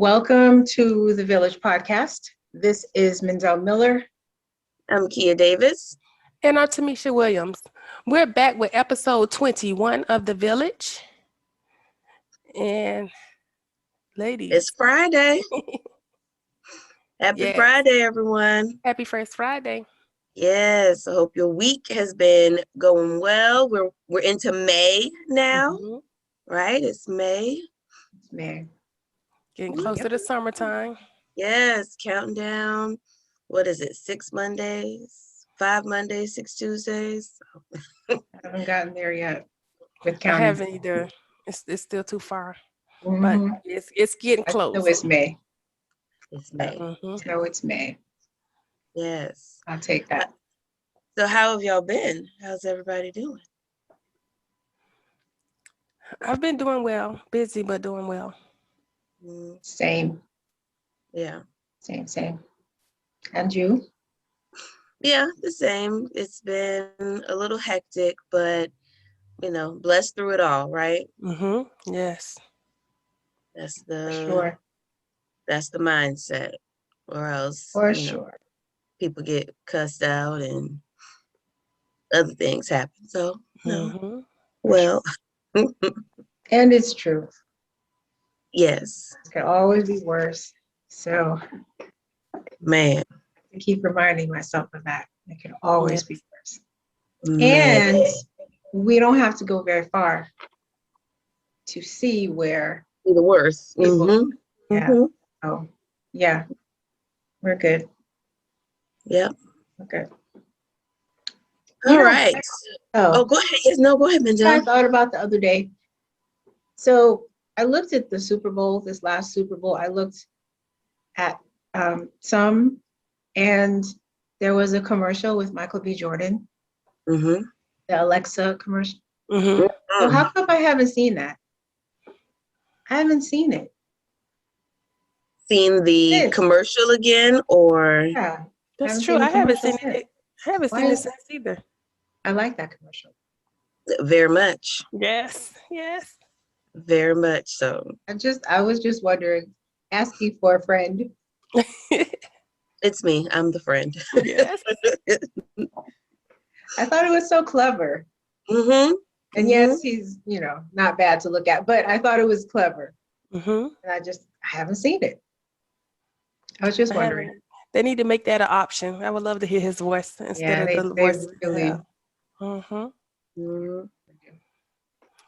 Welcome to the Village Podcast. This is Menzel Miller. I'm Kia Davis. And I'm Tamisha Williams. We're back with episode 21 of The Village. And ladies. It's Friday. Happy Yes. Friday, everyone. Happy first Friday. Yes, I hope your week has been going well. We're into May now, right? It's May. It's May. Getting closer to summertime. Yes, counting down. What is it? 6 Mondays, 5 Mondays, 6 Tuesdays. I haven't gotten there yet with I counting. haven't either. It's still too far. Mhm. But it's getting close. No, it's May. It's May. No, it's May. Yes. I'll take that. So how have y'all been? How's everybody doing? I've been doing well. Busy, but doing well. Same. Yeah. Same. And you? Yeah, the same. It's been a little hectic, but blessed through it all, right? Yes. That's For sure. That's the mindset. Or else For sure. people get cussed out and other things happen. So well. And it's true. Yes. It could always be worse. So Man. I keep reminding myself of that. It can always be worse. Man. And we don't have to go very far to see where the worst. People, yeah. Oh, yeah. We're good. Yep. We're good. All right. Oh, go ahead. Yes, no, go ahead, Menzel. I thought about the other day. So I looked at the Super Bowl, this last Super Bowl. I looked at some, and there was a commercial with Michael B. Jordan, the Alexa commercial. So how come I haven't seen that? I haven't seen it. Seen the commercial again, or? Yeah, that's true. I haven't seen it. I haven't seen it since either. I like that commercial. Very much. Yes. Very much so. I was just wondering, asking for a friend. It's me. I'm the friend. Yes. I thought it was so clever. And yes, he's, not bad to look at, but I thought it was clever. And I haven't seen it. I was just wondering. They need to make that an option. I would love to hear his voice instead of the voice. Really.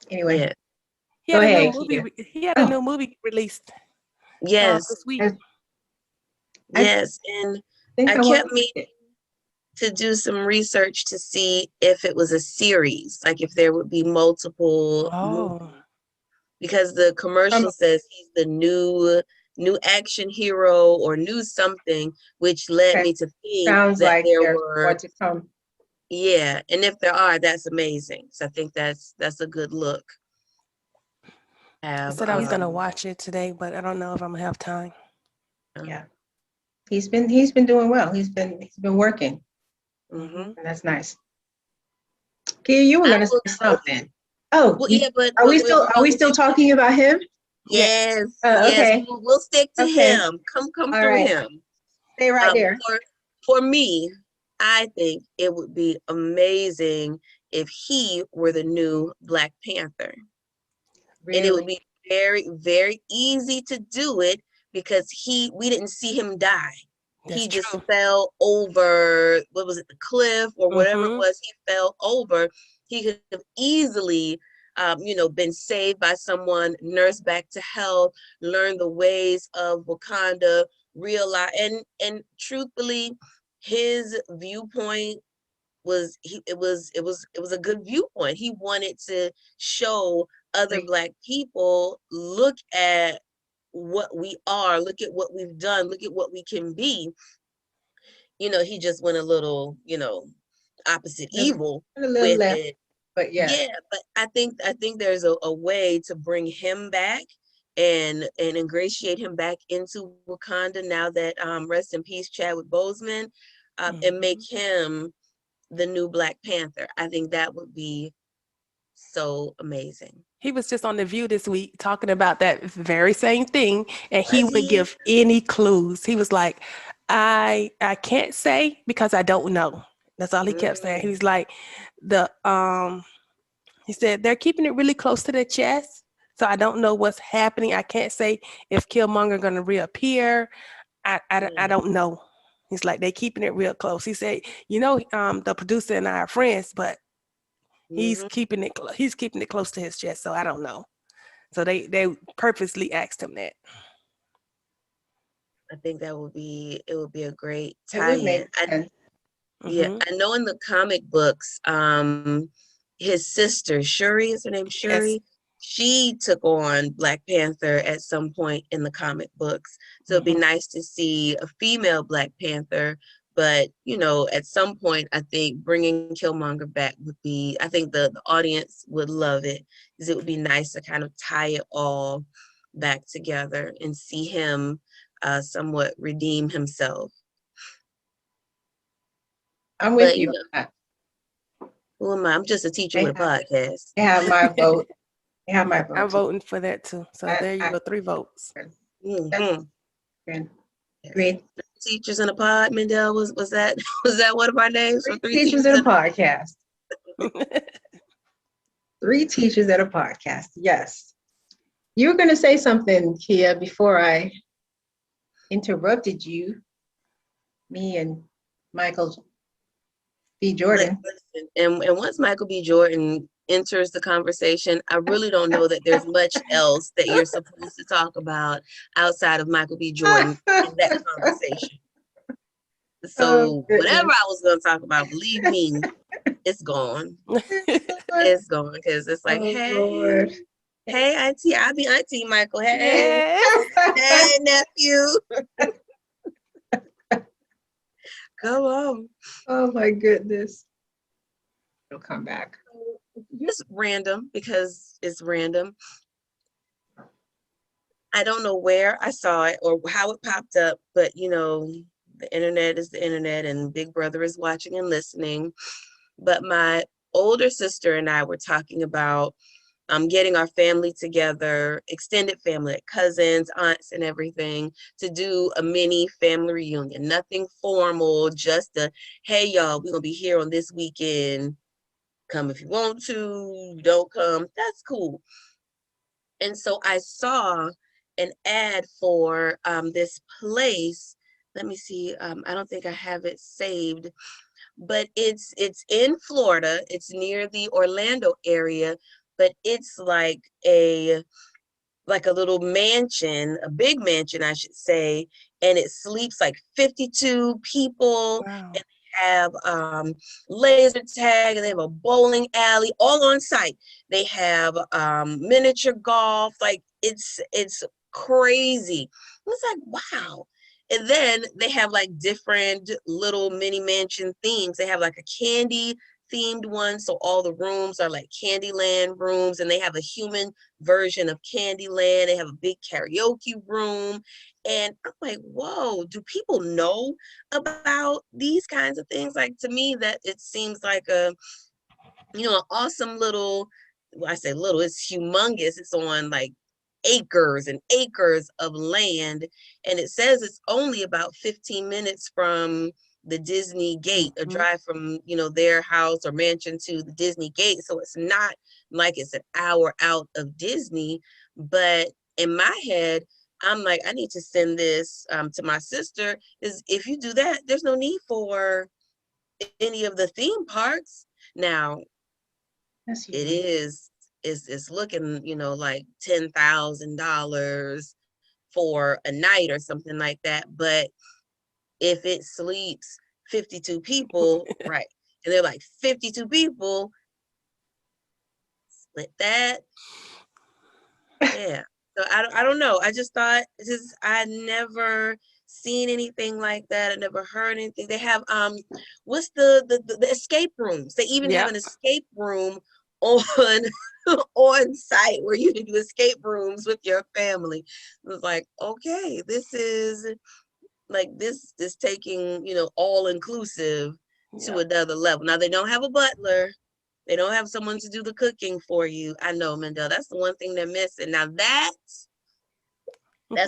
Anyway, yeah. He had a new movie released. Yes. This week. Yes, and I kept meaning to do some research to see if it was a series, like if there would be multiple movies. Because the commercial says he's the new action hero or new something, which led me to think that there were more to come. Yeah, and if there are, that's amazing. So I think that's a good look. I said I was gonna watch it today, but I don't know if I'm gonna have time. Yeah, he's been doing well. He's been working. And that's nice. Kia, you were gonna say something. Oh, well, yeah, but are we still talking about him? Yes. Okay. Yes, we'll stick to him. Come through him. Stay right there. For me, I think it would be amazing if he were the new Black Panther. Really? And it would be very, very easy to do it because we didn't see him die. He just fell over, what was it, the cliff or whatever it was, he fell over. He could have easily, been saved by someone, nursed back to health, learned the ways of Wakanda, realize, and truthfully, his viewpoint was it was a good viewpoint. He wanted to show other Black people, look at what we are, look at what we've done, look at what we can be. He just went a little, opposite evil with it. But but I think there's a way to bring him back and ingratiate him back into Wakanda now that rest in peace Chadwick Boseman, and make him the new Black Panther. I think that would be so amazing. He was just on The View this week talking about that very same thing, and he Was wouldn't he? give any clues. He was like, I can't say because I don't know. That's all he kept saying. He Mm, was like, the he said they're keeping it really close to the chest, so I don't know what's happening. I can't say if Killmonger gonna reappear. I mm, don't know. He's like, they keeping it real close. He said, the producer and I are friends, but mhm. he's keeping it close to his chest, so I don't know. So they purposely asked him that. I think it would be a great It would tie-in. make sense. Yeah, Hmm. I know in the comic books, his sister, Shuri, is her name Yes. Shuri? She took on Black Panther at some point in the comic books. So it'd be Hmm. nice to see a female Black Panther. But, at some point, I think bringing Killmonger back would be, I think the audience would love it because it would be nice to kind of tie it all back together and see him somewhat redeem himself. I'm with But, you on that. who am I? I'm just a teacher They with a have, podcast. they have my vote. They have my I'm vote too. voting for that too. So there you I go, 3 votes. that's Hmm. good. Yes. Great. Teachers in a pod, Mendel, was that was that one of my names for Three three teachers teachers at a in podcast. 3 teachers at a podcast. Yes. You were going to say something, Kia, before I interrupted you, me and Michael B. Jordan. Listen, and once Michael B. Jordan enters the conversation, I really don't know that there's much else that you're supposed to talk about outside of Michael B. Jordan in that conversation. Oh, So whatever goodness. I was going to talk about, believe me, it's gone. It's gone because it's like, Oh, hey, Lord. hey, auntie, I'll be auntie Michael. Hey, Yes. hey, nephew. Come on. Oh, my goodness. It'll come back. Just random because it's random. I don't know where I saw it or how it popped up, but the internet is the internet and Big Brother is watching and listening. But my older sister and I were talking about getting our family together, extended family, like cousins, aunts, and everything, to do a mini family reunion. Nothing formal, just hey, y'all, we're going to be here on this weekend. Come if you want to, don't come, that's cool. And so I saw an ad for this place. Let me see. I don't think I have it saved, but it's in Florida. It's near the Orlando area, but it's like a little mansion, a big mansion, I should say, and it sleeps like 52 people. Wow. And have laser tag, and they have a bowling alley all on site. They have miniature golf, like it's crazy. It's like, wow. And then they have like different little mini mansion themes. They have like a candy themed one, so all the rooms are like Candyland rooms, and they have a human version of Candyland. They have a big karaoke room. And I'm like, whoa, do people know about these kinds of things? Like, to me, that it seems like an awesome little, well, I say little, it's humongous. It's on like acres and acres of land. And it says it's only about 15 minutes from the Disney gate, a Mhm. drive from, their house or mansion to the Disney gate. So it's not like it's an hour out of Disney. But in my head, I'm like, I need to send this to my sister. Is if you do that, there's no need for any of the theme parks. Now, That's it huge. is it's looking, like $10,000 for a night or something like that. But if it sleeps 52 people, right? And they're like 52 people, split that. Yeah. So I don't know. I just thought I never seen anything like that. I never heard anything. They have what's the escape rooms? They even have Yep. an escape room on on site where you can do escape rooms with your family. It was like, okay, this is like this is taking, all inclusive to Yep. another level. Now they don't have a butler. They don't have someone to do the cooking for you. I know, Mendel, that's the one thing they're missing. Now that's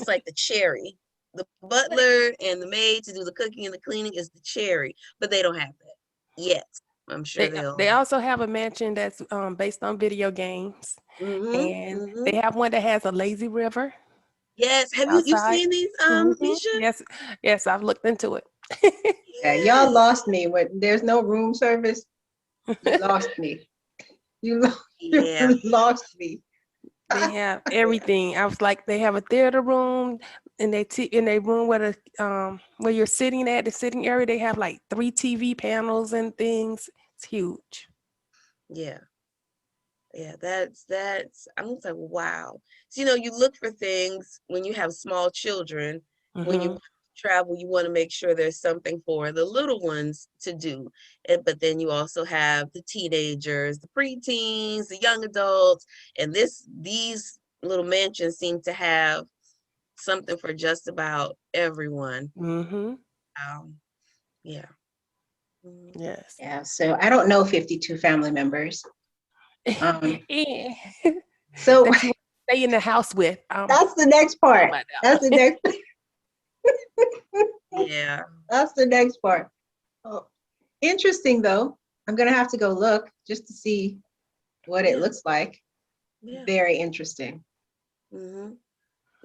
like the cherry. The butler and the maid to do the cooking and the cleaning is the cherry, but they don't have that yet. I'm sure they'll. They also have a mansion that's based on video games, and they have one that has a lazy river Yes, have you outside. seen these, Misha? Yes, yes, I've looked into it. Yeah, y'all lost me when there's no room service. You lost me. You Yeah. lost me. They have everything. I was like, they have a theater room, and in a room where you're sitting at the sitting area, they have like 3 TV panels and things. It's huge. Yeah. Yeah, that's I'm just like, wow. So, you look for things when you have small children, when you Mhm. travel, you want to make sure there's something for the little ones to do. But then you also have the teenagers, the preteens, the young adults, and these little mansions seem to have something for just about everyone. Mhm. Yeah. Mhm. Yes. Yeah, so I don't know 52 family members. Yeah. So That you want to stay in the house with. that's the next part. Find out. That's the next. Yeah. That's the next part. Oh, interesting though. I'm gonna have to go look just to see what it Yeah. looks like. Yeah. Very interesting. Mm-hmm.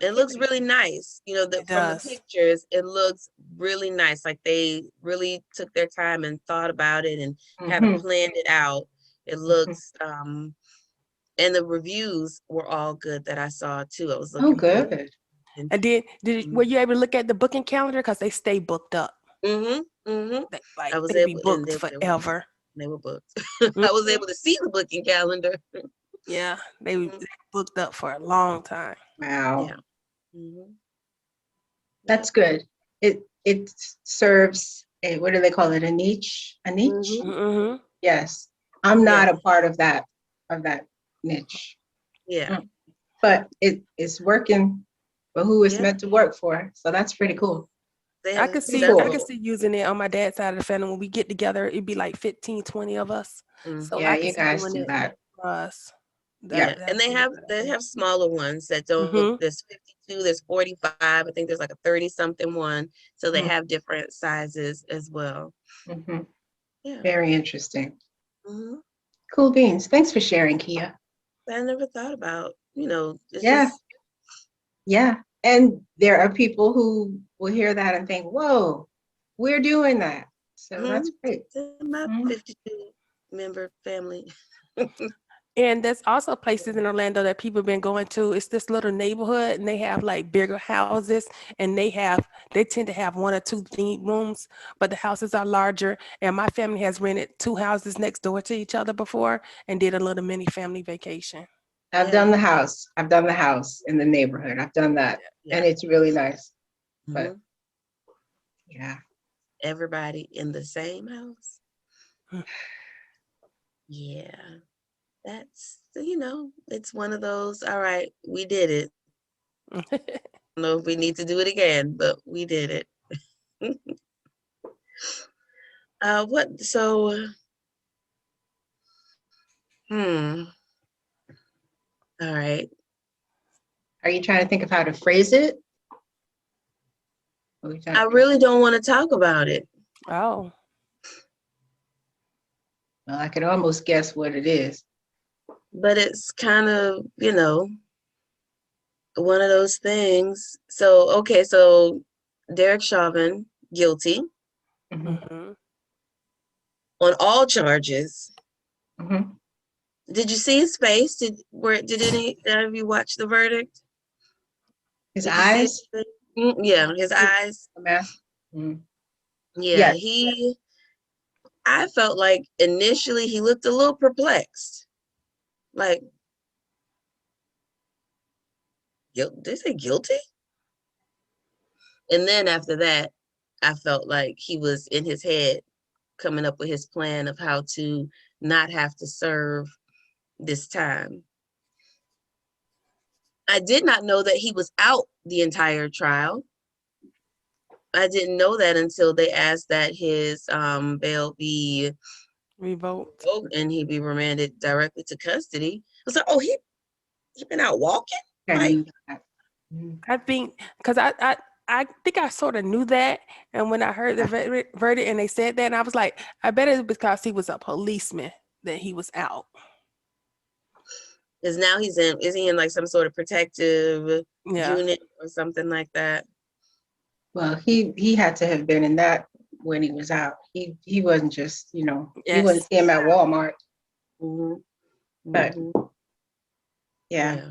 It looks really nice. It From the does. pictures, it looks really nice. Like they really took their time and thought about it and have Mhm, planned it out. It looks, and the reviews were all good that I saw too. I was Oh, looking for. good. And then were you able to look at the booking calendar? Because they stay booked up. Mm-hmm. Mm-hmm. I was They be able, and booked forever. they were booked. I was able to see the booking calendar. Yeah, they Mhm. booked up for a long time. Wow. Yeah. Mm-hmm. That's good. It serves a, what do they call it? A niche? A niche? Mhm. Mm-hmm. Yes. I'm not Yeah. a part of that niche. Yeah. But it's working for who it's Yeah. meant to work for. So that's pretty cool. They I have could Pretty see cool. I could see using it on my dad's side of the family. When we get together, it'd be like 15, 20 of us. So Mhm. Yeah, I could you see guys doing do it that. for us. Yeah. Yeah, and they have smaller ones that don't look. Mm-hmm. There's 52, there's 45. I think there's like a 30-something one. So they Mhm. have different sizes as well. Mhm. Yeah. Very interesting. Hmm. Cool beans. Thanks for sharing, Kia. I never thought about, it's Yeah. just, Yeah. And there are people who will hear that and think, whoa, we're doing that. So that's great. my Mhm. 52 member family. And there's also places in Orlando that people have been going to. It's this little neighborhood, and they have like bigger houses, and they tend to have 1 or 2 theme rooms, but the houses are larger. And my family has rented 2 houses next door to each other before and did a little mini family vacation. I've Yeah. done the house. I've done the house in the neighborhood. I've done that. Yeah. And it's really nice. But Mhm. yeah. Everybody in the same house. Hmm. Yeah. That's, it's one of those, all right, we did it. I don't know if we need to do it again, but we did it. All right. Are you trying to think of how to phrase it? I really don't want to talk about it, Oh, Well, I could almost guess what it is. but it's kind of, one of those things. So, okay, so Derek Chauvin, guilty Mhm. mm-hmm. on all charges. Mhm. Did you see his face? Did any of you watch the verdict? His Did you see eyes? it? Yeah, his eyes. The mask? Mhm. Yeah, Yes. I felt like initially he looked a little perplexed. Like, did they say guilty? And then after that, I felt like he was in his head coming up with his plan of how to not have to serve this time. I did not know that he was out the entire trial. I didn't know that until they asked that his bail be Revoked. and he'd be remanded directly to custody. I was like, oh, he been out walking? I Like, knew that. Mhm. I think because I think I sort of knew that, and when I heard the verdict and they said that, and I was like, I bet it's because he was a policeman that he was out. because now is he in like some sort of protective Yeah. unit or something like that? Well, he had to have been in that when he was out. He wasn't just, you Yes. wouldn't see him at Walmart. Mhm. But Mhm. yeah.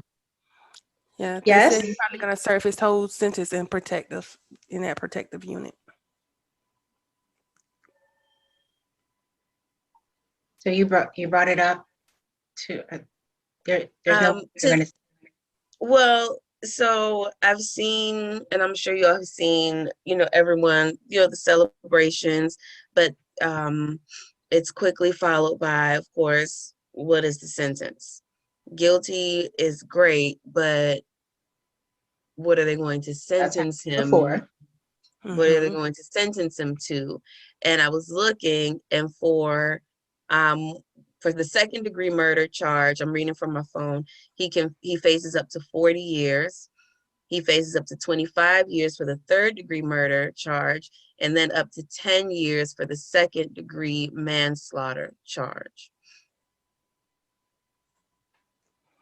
Yeah. They Yes. said he's probably gonna serve his whole sentence in that protective unit. So you brought it up to there's no you're To gonna Well, so I've seen, and I'm sure you all have seen, everyone, the celebrations, but it's quickly followed by, of course, what is the sentence? Guilty is great, but what are they going to that's sentence him? before. What are they Mhm. going to sentence him to? And I was looking, and for the second degree murder charge, I'm reading from my phone, he faces up to 40 years. He faces up to 25 years for the third degree murder charge, and then up to 10 years for the second degree manslaughter charge.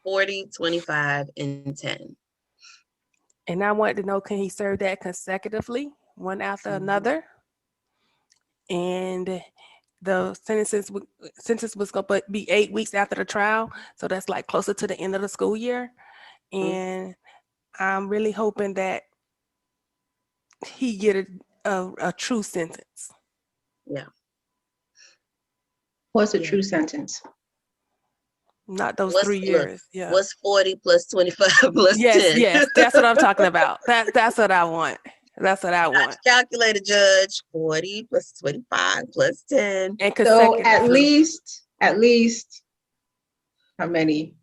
40, 25, and 10. And I wanted to know, can he serve that consecutively, one after another? And the sentence was going to be 8 weeks after the trial, so that's like closer to the end of the school year. And I'm really hoping that he get a true sentence. Yeah. What's a true sentence? Not those 3 years. Yeah. What's 40 plus 25 plus Yes, 10? yes, that's what I'm talking about. That's what I want. That's what I want. Calculator, Judge. 40 plus 25 plus 10. And So consecutively. at least how many?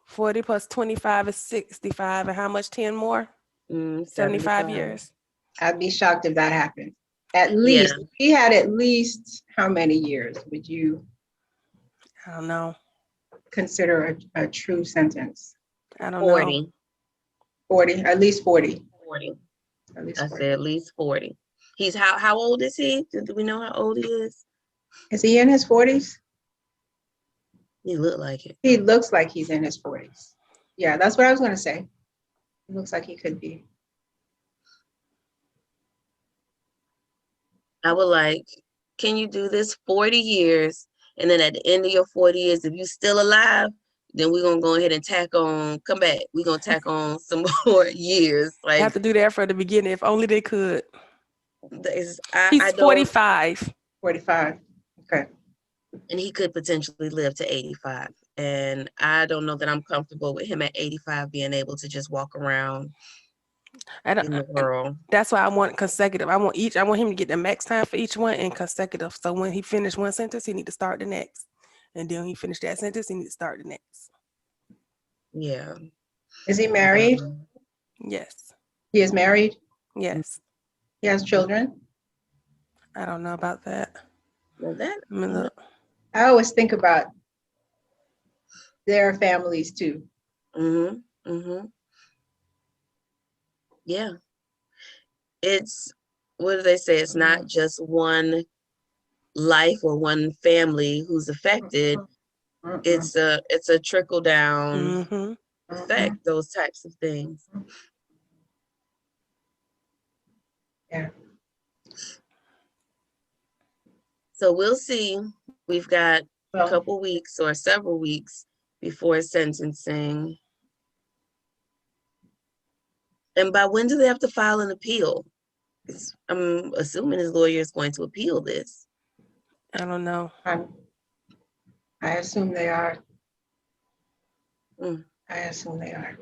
40 plus 25 is 65, and how much? 10 more? 75 years. I'd be shocked if that happened. At least, Yeah. if he had at least how many years would you I don't know. consider a true sentence? I don't 40. know. 40, at least 40. 40. At least I 40. said at least 40. He's how old is he? Do we know how old he is? Is he in his 40s? He looked like it. He looks like he's in his 40s. Yeah, that's what I was going to say. He looks like he could be. I would like, can you do this 40 years? And then at the end of your 40 years, if you're still alive, then we're going to go ahead and come back. We're going to tack on some more years. They have to do that for the beginning, if only they could. He's He's 45. 45. Okay. And he could potentially live to 85. And I don't know that I'm comfortable with him at 85 being able to just walk around in the world. That's why I want consecutive. I want him to get the max time for each one and consecutive. So when he finished one sentence, he need to start the next. And then when he finished that sentence, he need to start the next. Yeah. Is he married? Yes. He is married? Yes. He has children? I don't know about that. Well, I always think about their families too. Yeah. It's, what do they say? It's not just one life or one family who's affected. It's a trickle down effect, those types of things. Yeah. So we'll see. We've got a couple weeks or several weeks before sentencing. And by when do they have to file an appeal? I'm assuming his lawyer is going to appeal this. I don't know. I assume they are. I assume they are.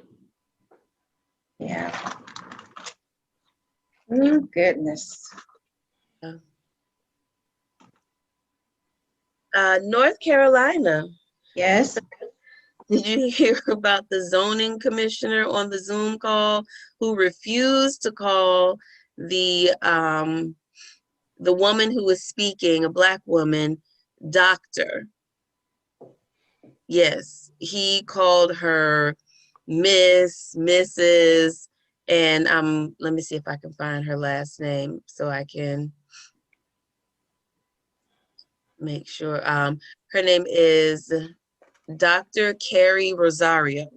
Yeah. Oh, goodness. North Carolina. Yes. Did you hear about the zoning commissioner on the Zoom call who refused to call the the woman who was speaking, a Black woman, doctor. Yes, he called her Miss, Mrs., and let me see if I can find her last name so I can make sure. Her name is Dr. Carrie Rosario.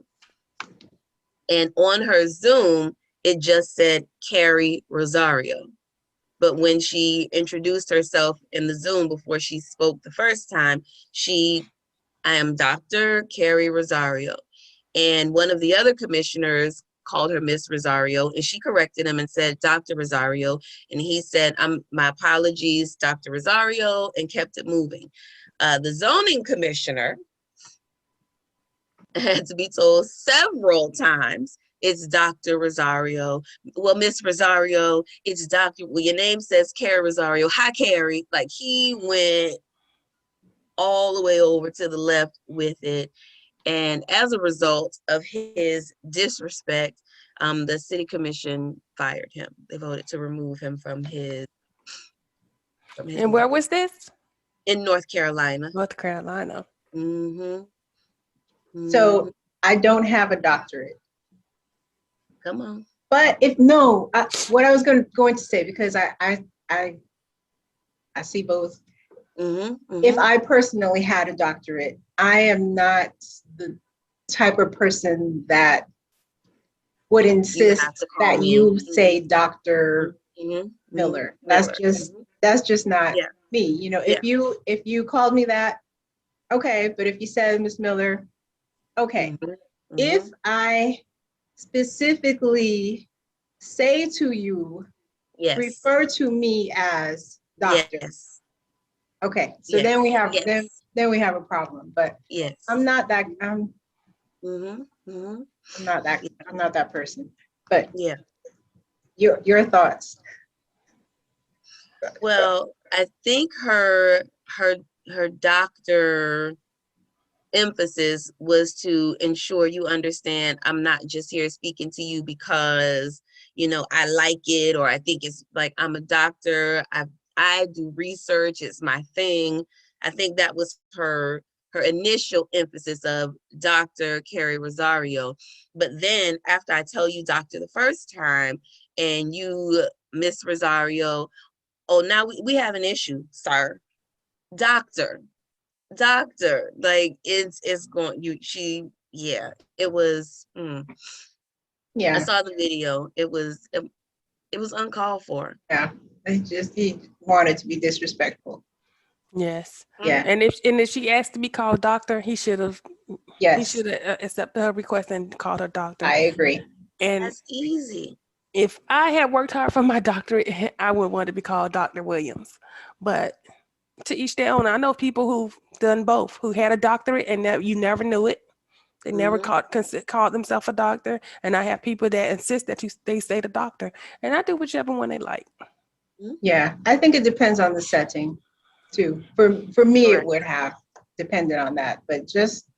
And on her Zoom, it just said Carrie Rosario. But when she introduced herself in the Zoom before she spoke the first time, I am Dr. Carrie Rosario. And one of the other commissioners called her Miss Rosario, and she corrected him and said Dr. Rosario. And he said, my apologies, Dr. Rosario, and kept it moving. The zoning commissioner had to be told several times, it's Dr. Rosario. Well, Miss Rosario, it's Dr. Well, your name says Carrie Rosario. Hi, Carrie. Like, he went all the way over to the left with it. And as a result of his disrespect, the city commission fired him. They voted to remove him from his And where was this? in North Carolina. North Carolina. Mm-hmm. So I don't have a doctorate. Come on. But what I was going to say, because I see both. If I personally had a doctorate, I am not the type of person that would insist that you say Dr. Miller. That's just not me. You know, if you called me that, okay, but if you said Miss Miller, okay. If I specifically say to you, refer to me as doctor. Okay, so then we have then we have a problem. But I'm not that I'm not that person. But your thoughts. Well, I think her doctor emphasis was to ensure you understand I'm not just here speaking to you because, you know, I like it, or I think it's like I'm a doctor. I do research, it's my thing. I think that was her initial emphasis of Dr. Carrie Rosario. But then after I tell you doctor the first time and you Miss Rosario, oh, now we have an issue, sir. Doctor, like it's going, it was, I saw the video. It was uncalled for. Yeah, he wanted to be disrespectful. Yes. Yeah. And if she asked to be called doctor, he should have. Yes. He should have accepted her request and called her doctor. I agree. And that's easy. If I had worked hard for my doctorate, I would want to be called Dr. Williams. But to each their own. I know people who've done both, who had a doctorate and you never knew it. They never called themselves a doctor. And I have people that insist that they say the doctor. And I do whichever one they like. Yeah, I think it depends on the setting too. For me, it would have depended on that, but just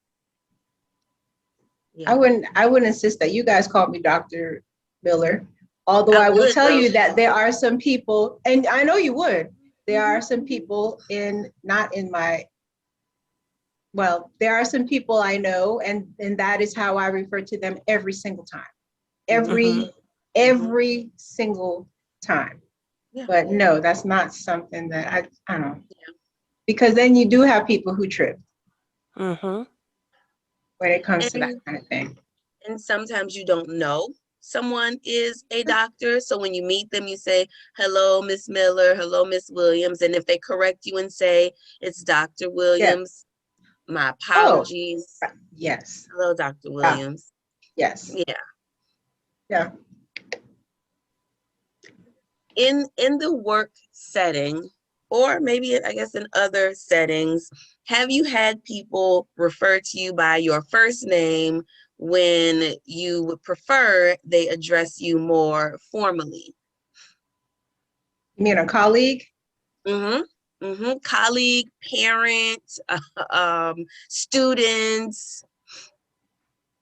I wouldn't insist that you guys call me Dr. Miller. Although I will tell you that there are some people, and I know you would, there are some people there are some people I know, and that is how I refer to them every single time. Every single time. Yeah. But no, that's not something that I don't know. Yeah. Because then you do have people who trip when it comes to that kind of thing. And sometimes you don't know someone is a doctor. So when you meet them, you say, hello, Miss Miller, hello, Miss Williams. And if they correct you and say it's Dr. Williams, my apologies. Oh, yes. Hello, Dr. Williams. Yes. Yeah. Yeah. In the work setting, or maybe I guess in other settings, have you had people refer to you by your first name when you would prefer they address you more formally? You mean a colleague? Colleague, parent, students.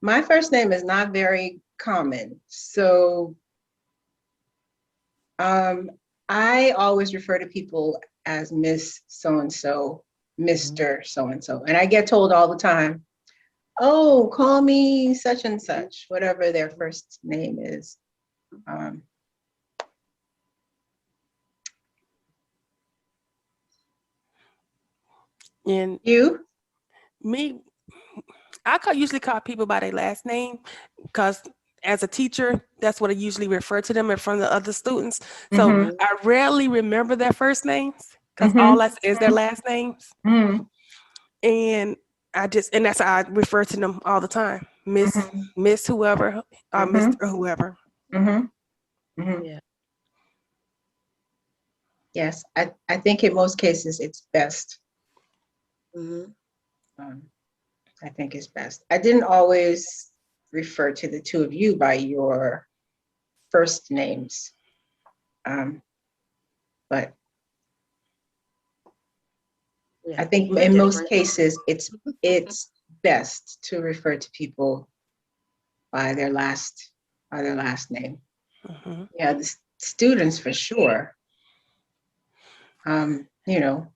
My first name is not very common. So I always refer to people as Miss So-and-so, Mr. So-and-so. And I get told all the time, oh, call me such and such, whatever their first name is. And You? me, usually call people by their last name because as a teacher, that's what I usually refer to them in front of the other students. So Mhm. I rarely remember their first names because Mhm. all that is their last names. Mhm. And and that's how I refer to them all the time. Miss whoever, or Mr. whoever. Mhm. Mhm. Yeah. Yes, I think in most cases it's best. Mm-hmm. I think it's best. I didn't always refer to the two of you by your first names, but Yeah. I think We're in most different. cases it's best to refer to people by their last name. Mhm. Yeah, the students for sure. You know,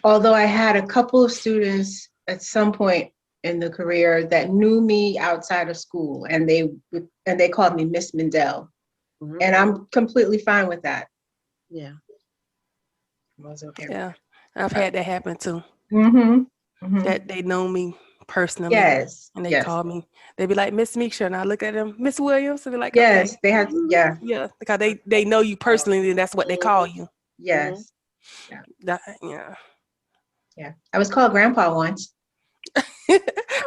although I had a couple of students at some point in the career that knew me outside of school, and they called me Miss Mendel, Mhm. and I'm completely fine with that. Yeah. I was okay with Yeah, I've had that happen too. that. That they know me personally. Yes, And they yes, call me. They be like, Miss Meeksha, and I look at them, Miss Williams, and be like, yes. okay, They had, yeah, yeah, because they know you personally, and that's what they call you. yes, Yeah. yeah. I was called Grandpa once.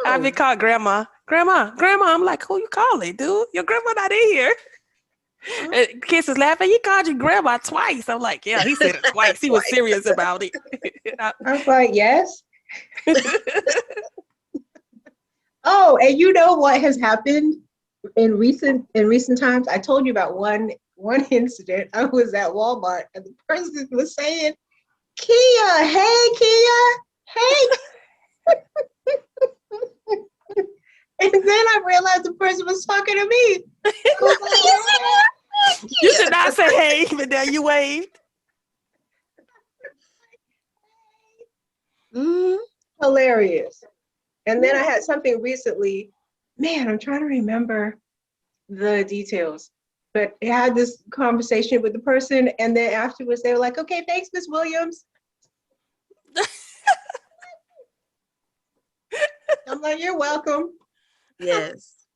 I've been called grandma. I'm like, who you calling, dude? Your grandma not in here. And kids is laughing. He called you grandma twice. I'm like, yeah, he said it twice. He was serious about it. I was like, yes. Oh, and you know what has happened in recent times? I told you about one incident. I was at Walmart and the person was saying, Kia, hey Kia, hey. And then I realized the person was talking to me. I was like, You should not say hey, but then you waved. hilarious. And then I had something recently, man, I'm trying to remember the details, but I had this conversation with the person, and then afterwards they were like, okay, thanks, Miss Williams. I'm like, you're welcome. Yes.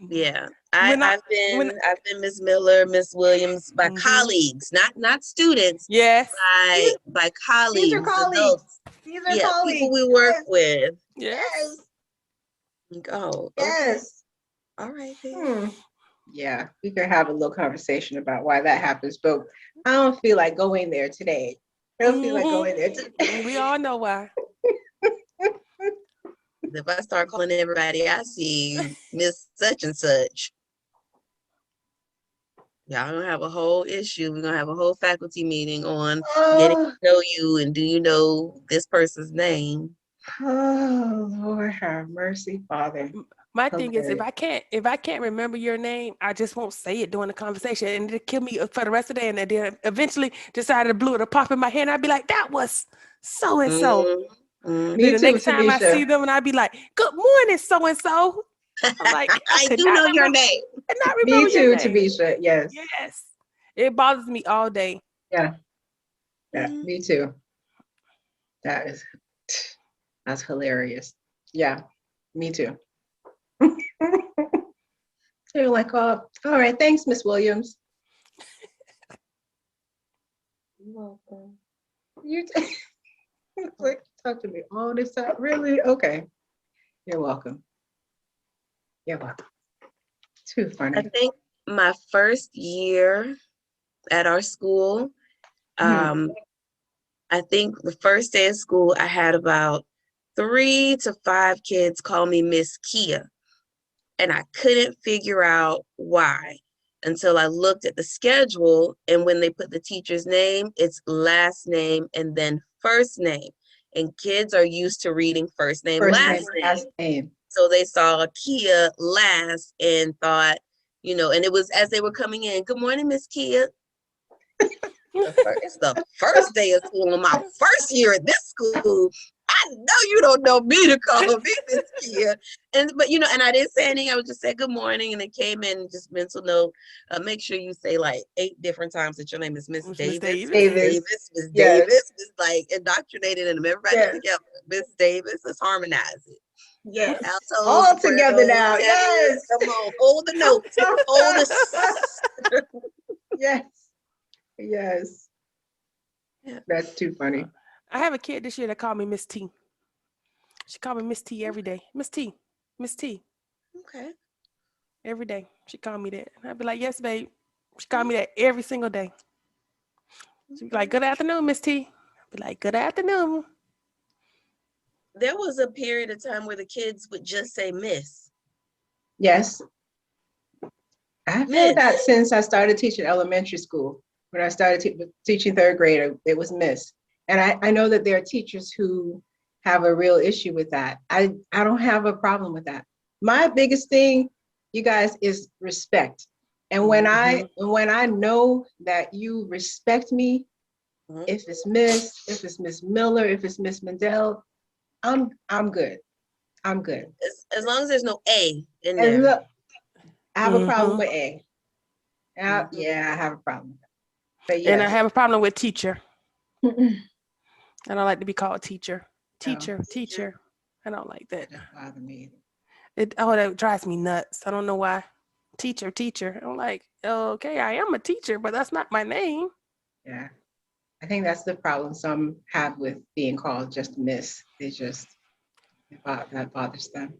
Yeah. I've been Miss Miller, Miss Williams by colleagues, not students. Yes. By colleagues. These are colleagues. Adults. These are colleagues. People we work with. Yes. Oh, yes. Okay. All right then. Yeah, we could have a little conversation about why that happens, but I don't feel like going there today. I don't feel like going there today. We all know why. If I start calling everybody I see Miss such and such, y'all gonna have a whole issue. We're gonna have a whole faculty meeting on getting to know you and do you know this person's name? Oh, Lord have mercy, Father. My thing is, if I can't remember your name, I just won't say it during the conversation, and it'll kill me for the rest of the day. And then eventually, just out of the blue, it'll pop in my head, and I'd be like, "That was so and so." Me Then the too, next time I Tanisha. see them, and I'd be like, "Good morning, so and so." I'm like, I do know your name. I not remember Me too, your name. Tanisha. Yes. Yes, it bothers me all day. Yeah. Yeah. Me too. That's hilarious. Yeah. Me too. They're like, oh, all right, thanks, Miss Williams. You're welcome. You like talk to me all this time. Really? Okay. You're welcome. You're welcome. Too funny. I think my first year at our school, I think the first day of school, I had about 3 to 5 kids call me Miss Kia. And I couldn't figure out why until I looked at the schedule. And when they put the teacher's name, it's last name and then first name. And kids are used to reading first name, last name. So they saw Kia last and thought you know, and it was as they were coming in, good morning, Miss Kia. It's the first day of school on my first year at this school. I know you don't know me to call me Miss Kia. But you know, and I didn't say anything. I was just said good morning, and it came in just mental note. Make sure you say like 8 different times that your name is Miss Davis. Davis. Miss Yes. Davis. It's like indoctrinated in them. Everybody Yes. together. Miss Davis. Let's harmonize it. Yes. Altos, All together sopranos, now. tenors. Yes. Come on, hold the notes. Hold the. Yes. Yes. Yeah. That's too funny. I have a kid this year that called me Miss T. She called me Miss T every day. Miss T. Miss T. Okay. Every day. She called me that. And I'd be like, yes, babe. She called me that every single day. She'd be like, good afternoon, Miss T. I'd be like, good afternoon. There was a period of time where the kids would just say Miss. Yes. I've had that since I started teaching elementary school. When I started teaching third grade, it was Miss. And I know that there are teachers who have a real issue with that. I don't have a problem with that. My biggest thing, you guys, is respect. And when I know that you respect me, if it's Miss Miller, if it's Miss Mendel, I'm good. I'm good. As long as there's no A in And there. look, I have a problem with A. Yeah, I have a problem. But yes. And I have a problem with teacher. I don't like to be called teacher. Teacher. I don't like that. That doesn't bother me. That drives me nuts. I don't know why. Teacher. I'm like, okay, I am a teacher, but that's not my name. Yeah. I think that's the problem some have with being called just Miss. That bothers them.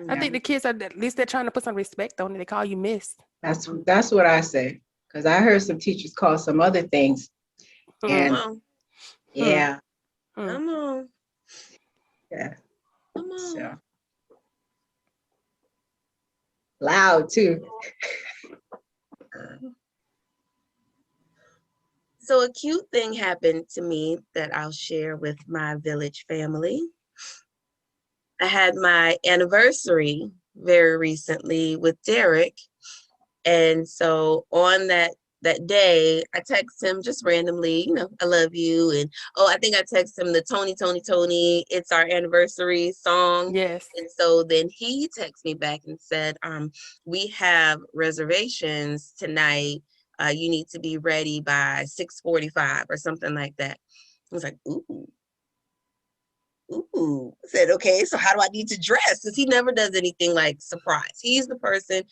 I think the kids are, at least they're trying to put some respect on it. They call you Miss. That's what I say. Because I heard some teachers call some other things. And yeah. Come on. Yeah. Come on. So loud too. So a cute thing happened to me that I'll share with my village family. I had my anniversary very recently with Derek. And so on that day, I text him just randomly, you know, I love you. And I think I text him the Tony, it's our anniversary song. Yes. And so then he texted me back and said, we have reservations tonight. You need to be ready by 6:45 or something like that. I was like, ooh. I said, okay, so how do I need to dress? Because he never does anything like surprise. He's the person,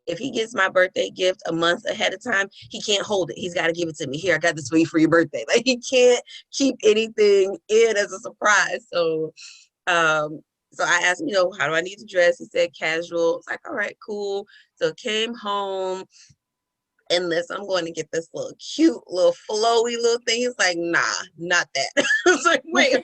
if he gets my birthday gift a month ahead of time, he can't hold it. He's got to give it to me. Here, I got this for you for your birthday. Like, he can't keep anything in as a surprise. So I asked him, you know, how do I need to dress? He said casual. It's like, all right, cool. So came home. And I'm going to get this little cute, little flowy little thing. He's like, nah, not that. I was like, wait,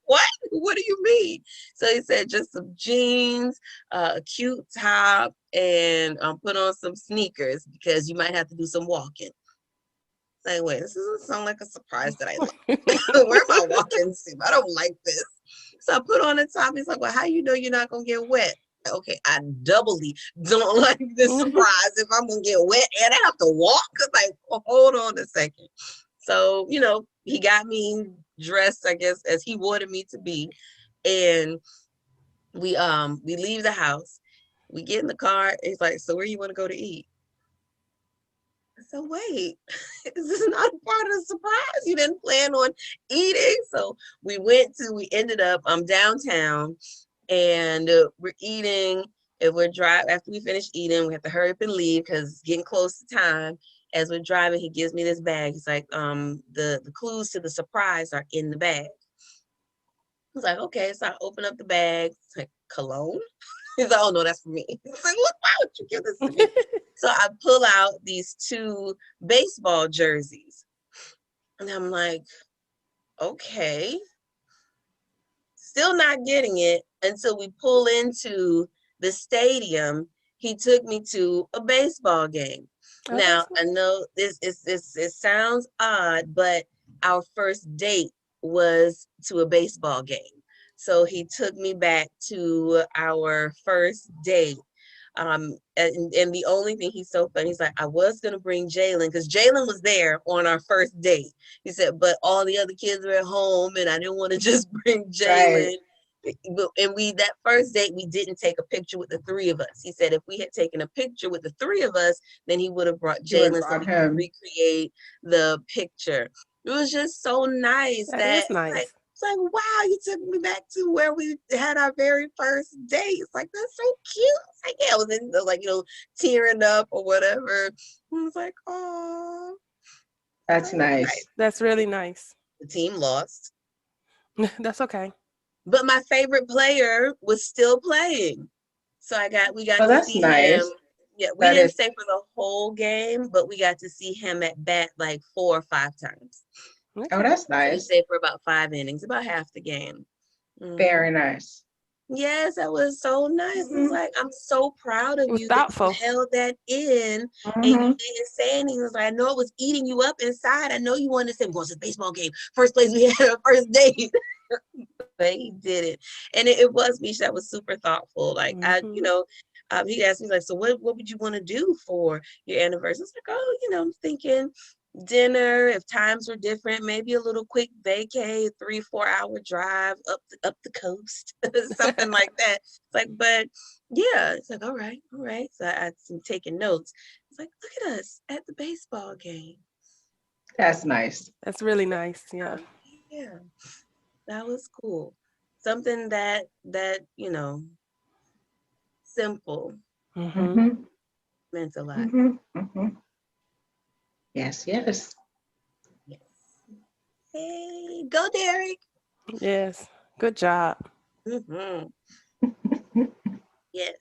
what? What do you mean? So he said just some jeans, a cute top, and put on some sneakers because you might have to do some walking. It's like, wait, this doesn't sound like a surprise that I like. Where am I walking to? I don't like this. So I put on the top. He's like, well, how you know you're not going to get wet? Okay, I doubly don't like this surprise if I'm gonna get wet and I have to walk. Like, hold on a second. So, you know, he got me dressed, I guess, as he wanted me to be. And we leave the house. We get in the car. He's like, so where you want to go to eat? So wait, is this not part of the surprise? You didn't plan on eating? So we ended up downtown. And we're eating, and after we finish eating, we have to hurry up and leave because it's getting close to time. As we're driving, he gives me this bag. He's like, the clues to the surprise are in the bag. I was like, okay. So I open up the bag. It's like, cologne? He's like, oh no, that's for me. He's like, look, why would you give this to me? So I pull out these 2 baseball jerseys. And I'm like, okay. Still not getting it until we pull into the stadium. He took me to a baseball game. Now, I know it sounds odd, but our first date was to a baseball game. So he took me back to our first date. And the only thing, he's so funny, he's like, I was gonna bring Jalen because Jalen was there on our first date. He said, but all the other kids were at home and I didn't want to just bring Jalen. And that first date, we didn't take a picture with the three of us. He said if we had taken a picture with the three of us, then he would have brought Jalen so we could recreate the picture. It was just so nice That is nice. It's like, wow, you took me back to where we had our very first date. It's like, that's so cute. It's like, yeah, I was like, tearing up or whatever. I was like, oh. That's nice. That's really nice. The team lost. That's okay. But my favorite player was still playing. So we got to see nice. him. Yeah, we didn't stay for the whole game, but we got to see him at bat like 4 or 5 times. Okay. Oh, that's nice. So we stayed for about 5 innings, about half the game. Very nice. Yes, that was so nice. It's like, I'm so proud of you that you held that in and you didn't say anything. It was like, I know it was eating you up inside. I know you wanted to say, we're going to the baseball game. First place we had our first date. But he did it. And it was Misha that was super thoughtful. Like, he asked me, like, so what would you want to do for your anniversary? It's like, I'm thinking dinner, if times were different, maybe a little quick vacay, 3-4 hour drive up the coast, something like that. It's like, but yeah, it's like, all right. So I'm taking notes. It's like, look at us at the baseball game. That's nice. That's really nice. Yeah. Yeah, that was cool. Something that simple meant a lot. Yes. Hey, go Derek. Yes, good job. Yes.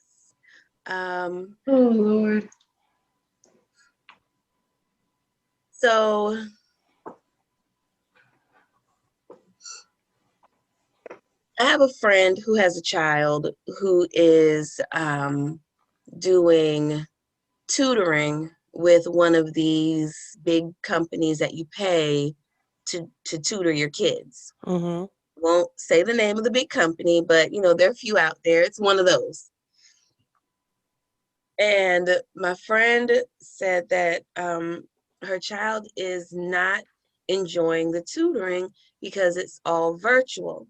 Oh Lord. So I have a friend who has a child who is doing tutoring with one of these big companies that you pay to tutor your kids. Won't say the name of the big company, but there are a few out there. It's one of those. And my friend said that her child is not enjoying the tutoring because it's all virtual.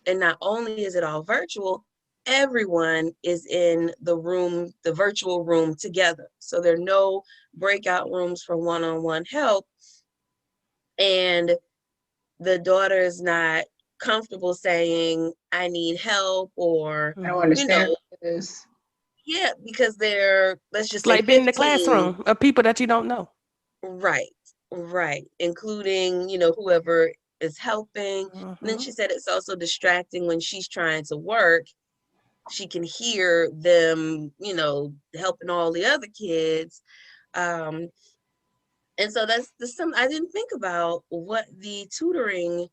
And not only is it all virtual, everyone is in the virtual room together. So there are no breakout rooms for one-on-one help. And the daughter is not comfortable saying, I need help, or I don't understand what it is. Yeah, because they're, let's just say, like being in the classroom of people that you don't know. Right. Including, whoever is helping. And then she said it's also distracting when she's trying to work. She can hear them, helping all the other kids. And so that's something I didn't think about, what the tutoring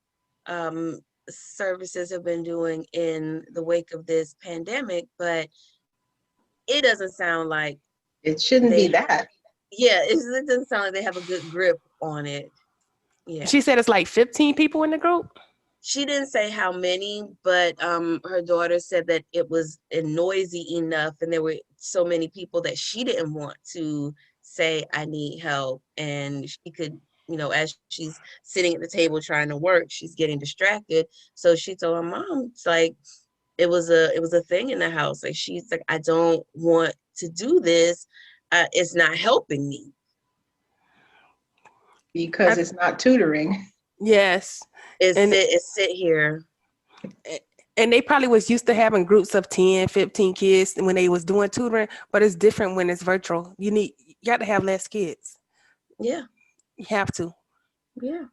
services have been doing in the wake of this pandemic, but it doesn't sound like it shouldn't be that. Yeah, it doesn't sound like they have a good grip on it. Yeah. She said it's like 15 people in the group. She didn't say how many, but her daughter said that it was noisy enough and there were so many people that she didn't want to say, I need help. And she could, as she's sitting at the table trying to work, she's getting distracted. So she told her mom, it's like, it was a thing in the house. Like, she's like, I don't want to do this. It's not helping me. Because it's not tutoring. Yes. It's sit here. And they probably was used to having groups of 10, 15 kids when they was doing tutoring, but it's different when it's virtual. You got to have less kids. Yeah. You have to. Yeah.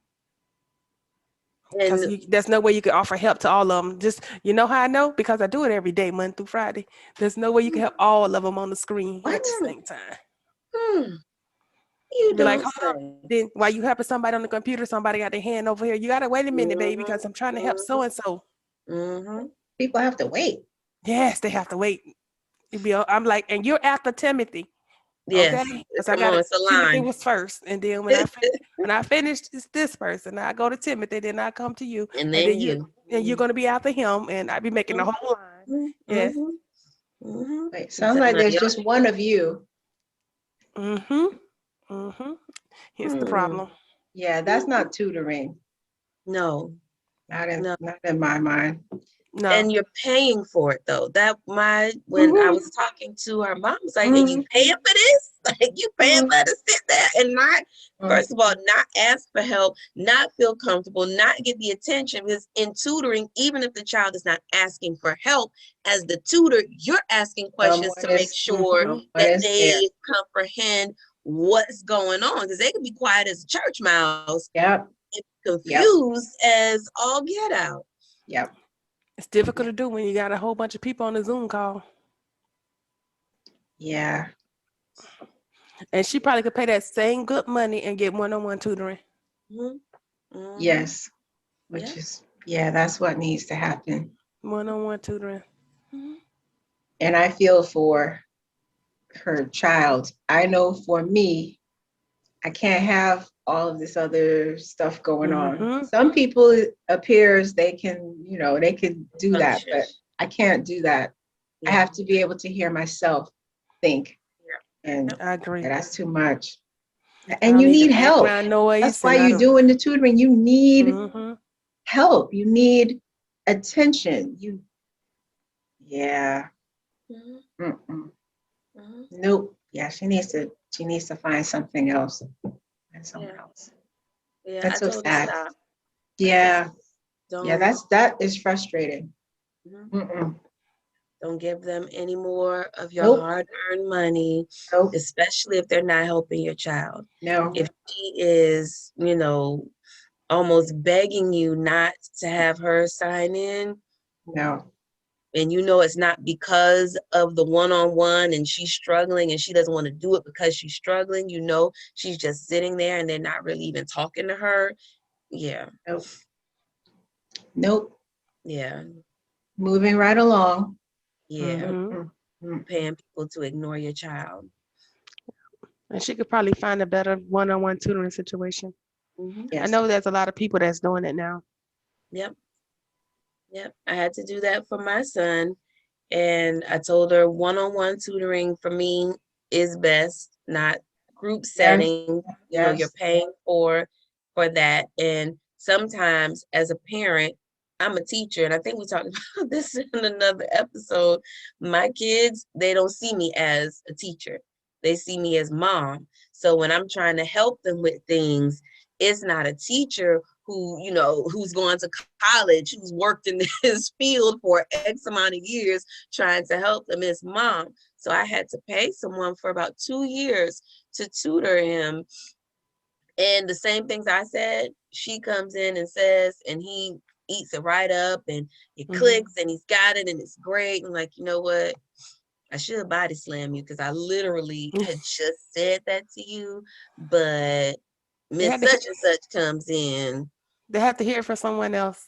Because there's no way you can offer help to all of them. Just, how I know? Because I do it every day, Monday through Friday. There's no way you can help all of them on the screen at the same time. You be like, hold on. Then while you helping somebody on the computer, somebody got their hand over here. You got to wait a minute, baby, because I'm trying to help so-and-so. People have to wait. Yes, they have to wait. I'm like, and you're after Timothy. Yes. Okay, because I got Timothy was first, and then when I finished, it's this person. I go to Timothy, then I come to you, and then you're gonna be after him, and I be making the whole line. Yes. Mhm. Wait, sounds like there's just one of you. Here's the Hmm. problem. Yeah, that's not tutoring. No, Not in no. not in my mind. No. And you're paying for it though. When I Mhm. was talking to our mom, was like, and you paying for this? Like you paying for her to sit there and not, first of all, not ask for help, not feel comfortable, not get the attention. Because in tutoring, even if the child is not asking for help, as the tutor, you're asking questions to make sure that they comprehend what's going on. Because they could be quiet as a church mouse, Yep. confused as all get out. Yep. It's difficult to do when you got a whole bunch of people on the Zoom call. Yeah. And she probably could pay that same good money and get one-on-one tutoring. Yes. Which is, that's what needs to happen. One-on-one tutoring. And I feel for her child. I know for me, I can't have all of this other stuff going on. Some people, it appears they can, they can do that, but I can't do that. I have to be able to hear myself think. And I agree. that's too much. And you need help. That's why you're doing the tutoring. You need help. You need attention. Nope. Yeah, she needs to find something else. And someone else. Yeah, That's so sad. Stop. Yeah. Yeah, that is frustrating. Don't give them any more of your hard-earned money, especially if they're not helping your child. No. If she is, almost begging you not to have her sign in. No. And it's not because of the one-on-one and she's struggling and she doesn't want to do it because she's struggling. She's just sitting there and they're not really even talking to her. Yeah. Nope. Yeah. Moving right along. Yeah. Paying people to ignore your child. And she could probably find a better one-on-one tutoring situation. Yes. I know there's a lot of people that's doing it now. Yep. I had to do that for my son. And I told her one-on-one tutoring for me is best, not group setting. You're paying for that. And sometimes as a parent, I'm a teacher, and I think we talked about this in another episode. My kids, they don't see me as a teacher. They see me as mom. So when I'm trying to help them with things, it's not a teacher who's going to college, who's worked in this field for X amount of years trying to help them. It's mom. So I had to pay someone for about 2 years to tutor him. And the same things I said, she comes in and says, and he eats it right up and it clicks and he's got it and it's great. And like, you know what? I should body slam you because I literally had just said that to you, but Miss such and such comes in. They have to hear it from someone else.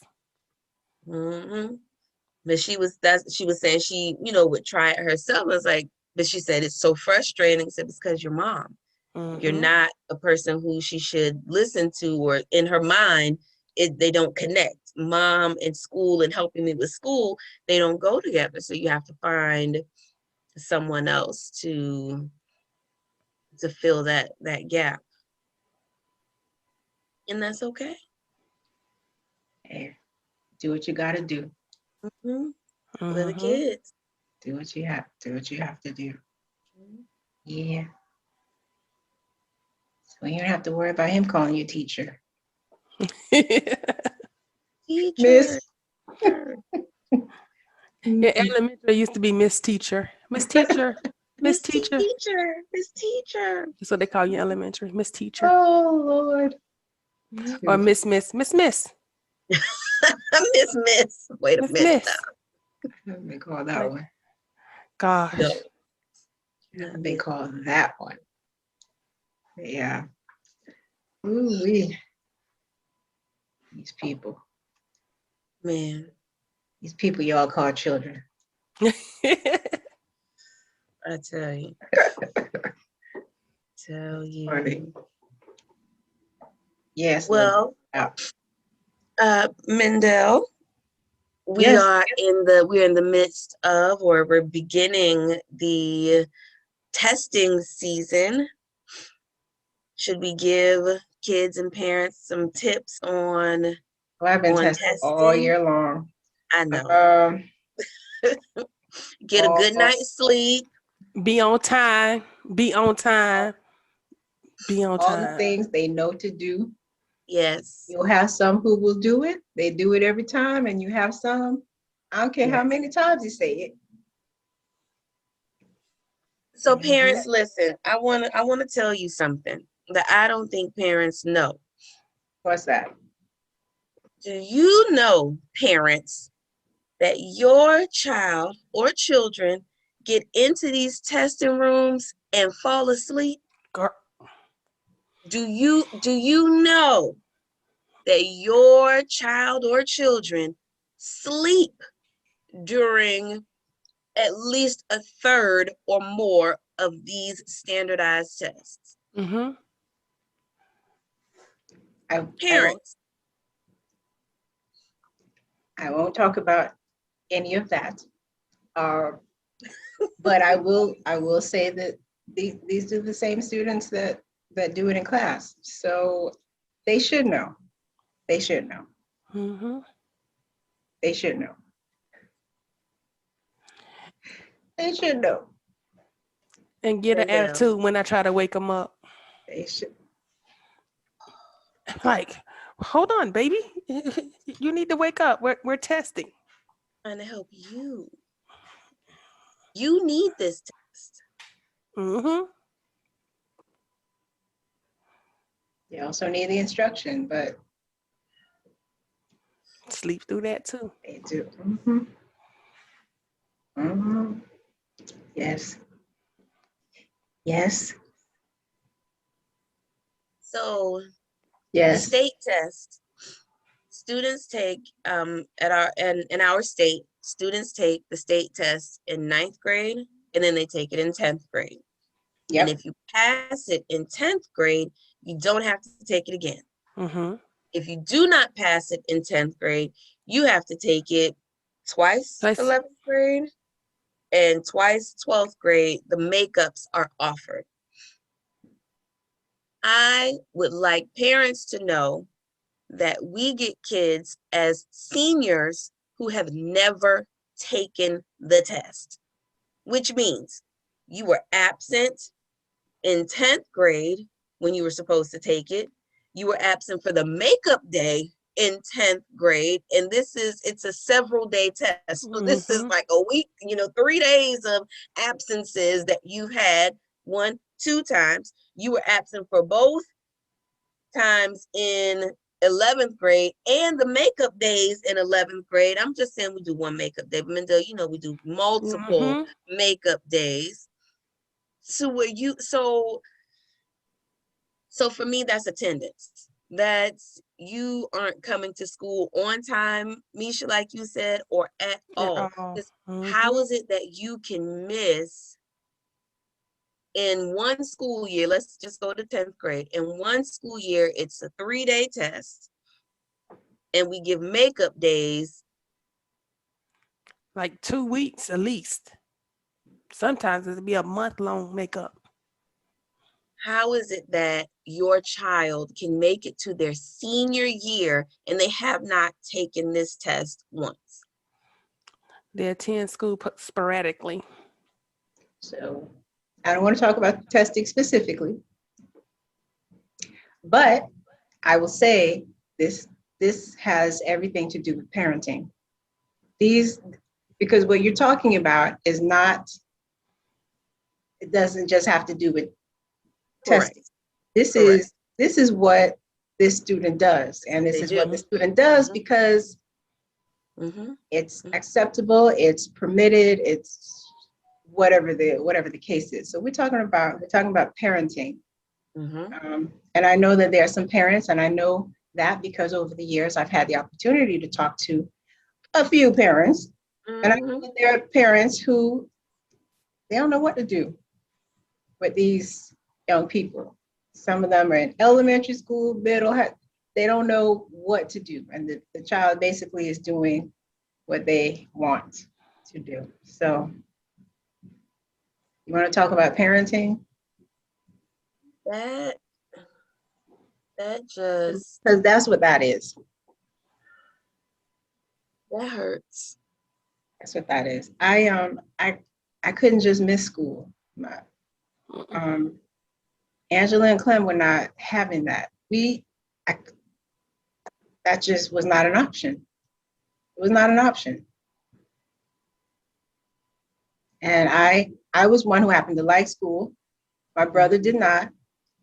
But she was saying she, would try it herself. I was like, but she said it's so frustrating. Said it's because your mom. You're not a person who she should listen to, or in her mind, they don't connect. Mom and school and helping me with school, they don't go together. So you have to find someone else to fill that gap. And that's okay. Hey, do what you got to do. For the kids. Do what you have to do. Yeah. So you don't have to worry about him calling you teacher. Miss. Yeah, elementary used to be Miss Teacher. Miss Teacher. Miss Teacher. Miss Teacher. That's what they call you elementary. Miss Teacher. Oh, Lord. Or Miss. Miss. Wait a minute. Let me call that one. Gosh. Let me call that one. Yeah. Ooh-wee. These people. Man. These people y'all call children. I tell you. Funny. Yes. Well, Mendel, Yes. we're in the midst of, or we're beginning the testing season. Should we give kids and parents some tips on Well, I've been on tested all testing? year long. I know. Um, Get a all, good night's sleep. Be on time. Be on time. Be on all the time. things they know to do. Yes. You'll have some who will do it. They do it every time, and you have some. I don't care how Yes. many times you say it. So Mhm. parents, listen, I wanna tell you something that I don't think parents know. What's that? Do you know, parents, that your child or children get into these testing rooms and fall asleep? Girl, Do you know that your child or children sleep during at least a third or more of these standardized tests? mm-hmm. I Parents, won't talk about any of that. Uh, but I will say that these are the same students that do it in class. So they should know. They should know. Mm-hmm. They should know. They should know. And get an they will. attitude when I try to wake them up. They should. Like, hold on, baby. You need to wake up. We're testing. Trying to help you. You need this test. Mm-hmm. You also need the instruction, but Sleep through that too. they do. Mhm. Mhm. Yes. Yes. So the Yes. state test, students take in our state, students take the state test in 9th grade, and then they take it in 10th grade. And Yep. if you pass it in 10th grade, you don't have to take it again. Mm-hmm. If you do not pass it in 10th grade, you have to take it twice 11th grade and twice 12th grade. The makeups are offered. I would like parents to know that we get kids as seniors who have never taken the test, which means you were absent in 10th grade when you were supposed to take it. You were absent for the makeup day in 10th grade. And it's a several day test. So this is like a week, 3 days of absences that you had 2 times. You were absent for both times in 11th grade and the makeup days in 11th grade. I'm just saying we do one makeup day, but Mendel, we do multiple makeup days. So for me, that's attendance. That's you aren't coming to school on time, Misha, like you said, or at all. How is it that you can miss in one school year? Let's just go to 10th grade. In one school year, it's a 3-day test, and we give makeup days. Like 2 weeks at least. Sometimes it'll be a month-long makeup. How is it that your child can make it to their senior year and they have not taken this test once? They attend school sporadically. So I don't want to talk about testing specifically, but I will say this has everything to do with parenting. Because what you're talking about is not, it doesn't just have to do with testing. This is what this student does. And this is what the student does because it's acceptable, it's permitted, it's whatever the case is. So we're talking about parenting. And I know that there are some parents, and I know that because over the years I've had the opportunity to talk to a few parents, and I know that there are parents who they don't know what to do with these young people. Some of them are in elementary school, they don't know what to do, and the child basically is doing what they want to do. So you want to talk about parenting? That just, Because that's what that is. that hurts. That's what that is. I couldn't just miss school. Angela and Clem were not having that. That just was not an option. It was not an option. And I was one who happened to like school. My brother did not,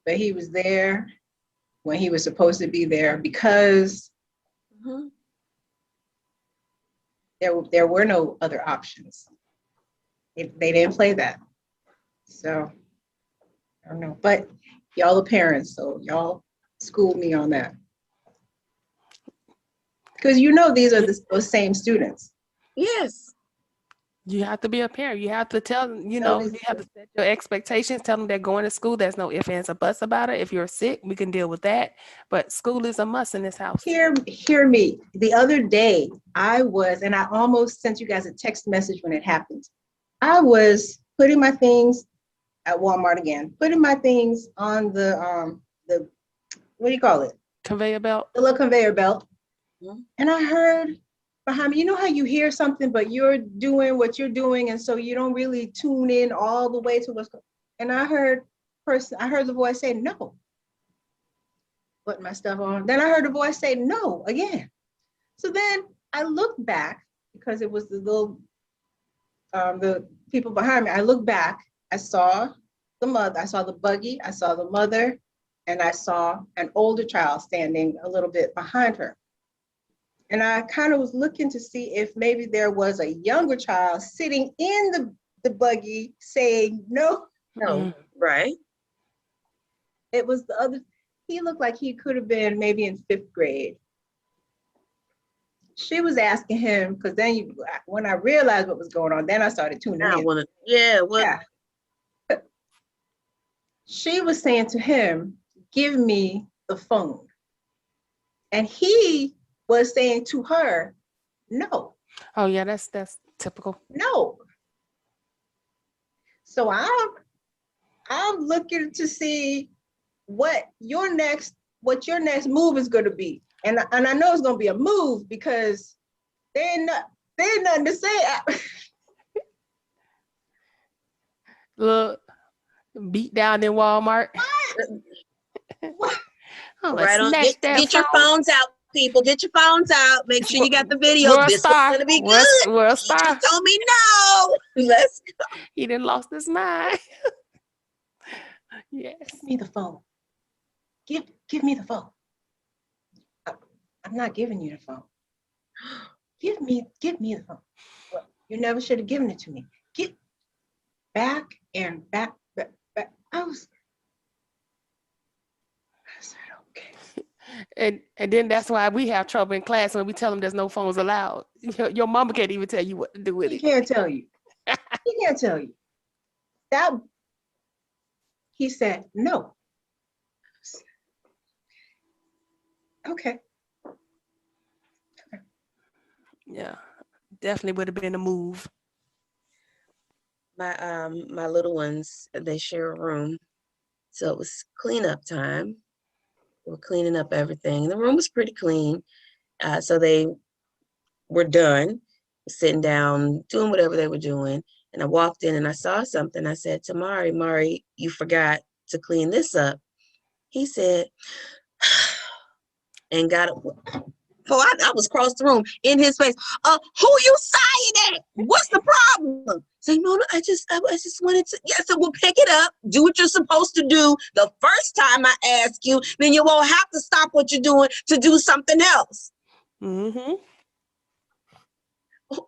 but he was there when he was supposed to be there because Mhm. there were no other options. They didn't play that. So I don't know. But y'all are parents, so y'all schooled me on that. Because you know these are those same students. Yes. You have to be a parent. You have to tell them, you So know, this- you have to set your expectations. Tell them they're going to school. There's no ifs, ands, or buts about it. If you're sick, we can deal with that. But school is a must in this house. Hear me. The other day, I almost sent you guys a text message when it happened. I was putting my things at Walmart again, putting my things on the what do you call it? Conveyor belt. The little conveyor belt. Mhm. And I heard behind me, you know how you hear something, but you're doing what you're doing, and so you don't really tune in all the way to what's going. And I heard the voice say no. Put my stuff on. Then I heard the voice say no again. So then I looked back because it was the people behind me. I looked back. I saw the mother. I saw the buggy. I saw the mother, and I saw an older child standing a little bit behind her. And I kind of was looking to see if maybe there was a younger child sitting in the buggy saying no. No. Right. It was the other. He looked like he could have been maybe in 5th grade. She was asking him, because then when I realized what was going on, then I started tuning I in. want to, yeah, what? Yeah. She was saying to him, give me the phone. And he was saying to her, no, Oh yeah, that's typical. no. So I'm looking to see what your next move is going to be. And I know it's going to be a move because there ain't nothing to say. Look, beat down in Walmart. What? I'm gonna Right on. snatch that Get your phone. phones out, people. Get your phones out. Make sure you got the video. World This star. one's gonna be World, good. world He star. just told me no. Let's go. He didn't lost his mind. Yes. Give me the phone. Give me the phone. I'm not giving you the phone. Give me the phone. Well, you never should have given it to me. Get back and back. I said, okay. And then that's why we have trouble in class when we tell them there's no phones allowed. Your mama can't even tell you what to do with He it. can't tell you. He can't tell you. That he said no. Okay. Yeah, definitely would have been a move. My little ones, they share a room. So it was cleanup time. We're cleaning up everything. The room was pretty clean. So they were done sitting down, doing whatever they were doing. And I walked in and I saw something. I said to Mari, you forgot to clean this up. He said, and got it. Oh, I was across the room in his face. Who you saying that? What's the problem? Say, no, I just wanted to. Yeah, so we'll pick it up. Do what you're supposed to do the first time I ask you. Then you won't have to stop what you're doing to do something else. Mm-hmm.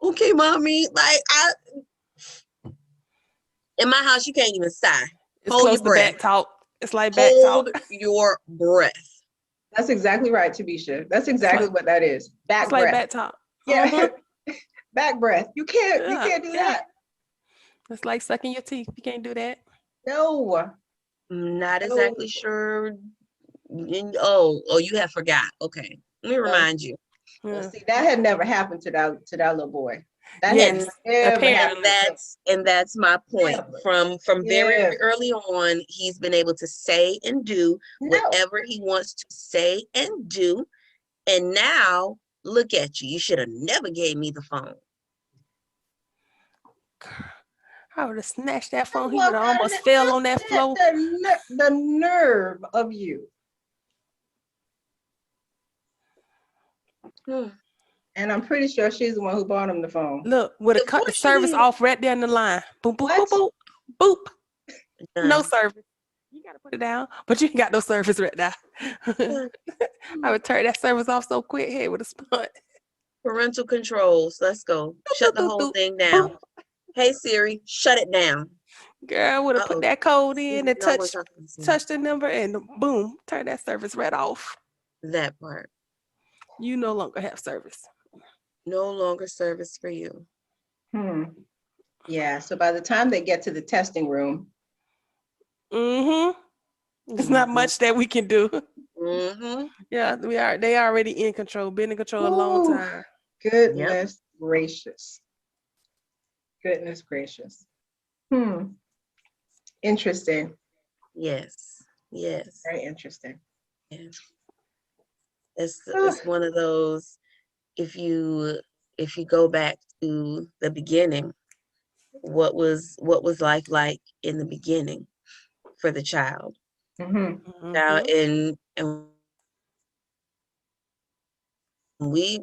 Okay, mommy. Like in my house, you can't even sigh. It's Hold close your to breath. back talk. It's like back talk. Hold your breath. That's exactly right, Tabisha. That's exactly what that is. Back It's like breath. back talk. Yeah. Mhm. Back breath. You can't Yeah, do yeah. that. It's like sucking your teeth. You can't do that. No. Not exactly sure. Oh, you have forgot. Okay. Let me remind you. Well, Yeah. see, that had never happened to that little boy. That Yes, had never apparently. happened. That's my point. Never. From very Yeah. early on, he's been able to say and do No. whatever he wants to say and do. And now look at you. You should have never gave me the phone. I would have snatched that phone. He Well, would have almost fell on that floor. The nerve of you. And I'm pretty sure she's the one who bought him the phone. Look, would have Of cut the course she service did. off right there in the line. Boop, boop, What? boop, boop, boop. No Done. service. You gotta put it down, but you ain't got no service right now. I would turn that service off so quick. Hey, with a spot. Parental controls. Let's go. Shut the whole thing down. Hey Siri, shut it down. Girl, would have put Uh-oh. that code in and No, we're talking to touch the number and boom, turn that service right off. that part. You no longer have service. No longer service for you. Yeah. So by the time they get to the testing room, There's not much that we can do. Mm-hmm. Yeah, they already in control, been in control a long Ooh. time. goodness gracious. Goodness gracious. Interesting. Yes. Yes. Very interesting. Yes. It's one of those, if you go back to the beginning, what was life like in the beginning for the child? Now, and we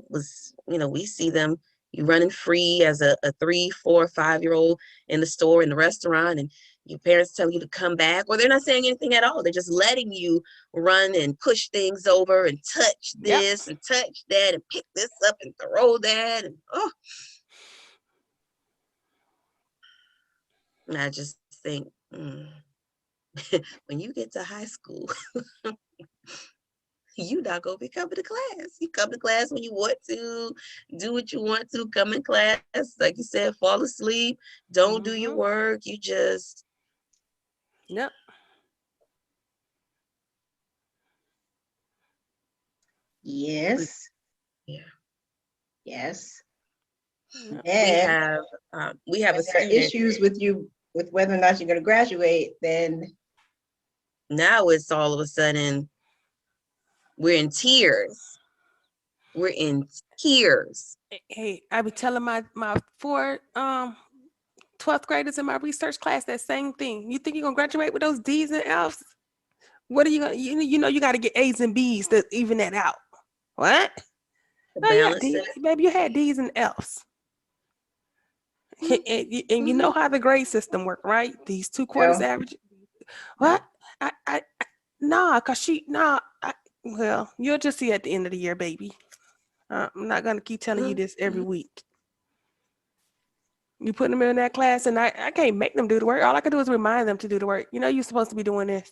see them running free as a 3, 4, 5-year-old in the store, in the restaurant, and your parents tell you to come back, or they're not saying anything at all. They're just letting you run and push things over and touch this and touch that and pick this up and throw that. And and I just think when you get to high school, you not gonna be coming to class. You come to class when you want to, do what you want to, come in class, like you said, fall asleep, don't do your work, you just Yep. Yes. Yeah. Yes. we And have if a there are student issues with whether or not you're going to graduate, then now. It's all of a sudden we're in tears. We're in tears. Hey, I be telling my 4 12th graders in my research class that same thing. You think you're gonna graduate with those D's and F's? What are you gonna, you got to get A's and B's to even that out. What? No, you had D's, baby. You had D's and F's. And you know how the grade system work, right? These 2 quarters average. What? Well, you'll just see at the end of the year, baby. I'm not gonna keep telling you this every week. You put them in that class, and I can't make them do the work. All I can do is remind them to do the work. You're supposed to be doing this.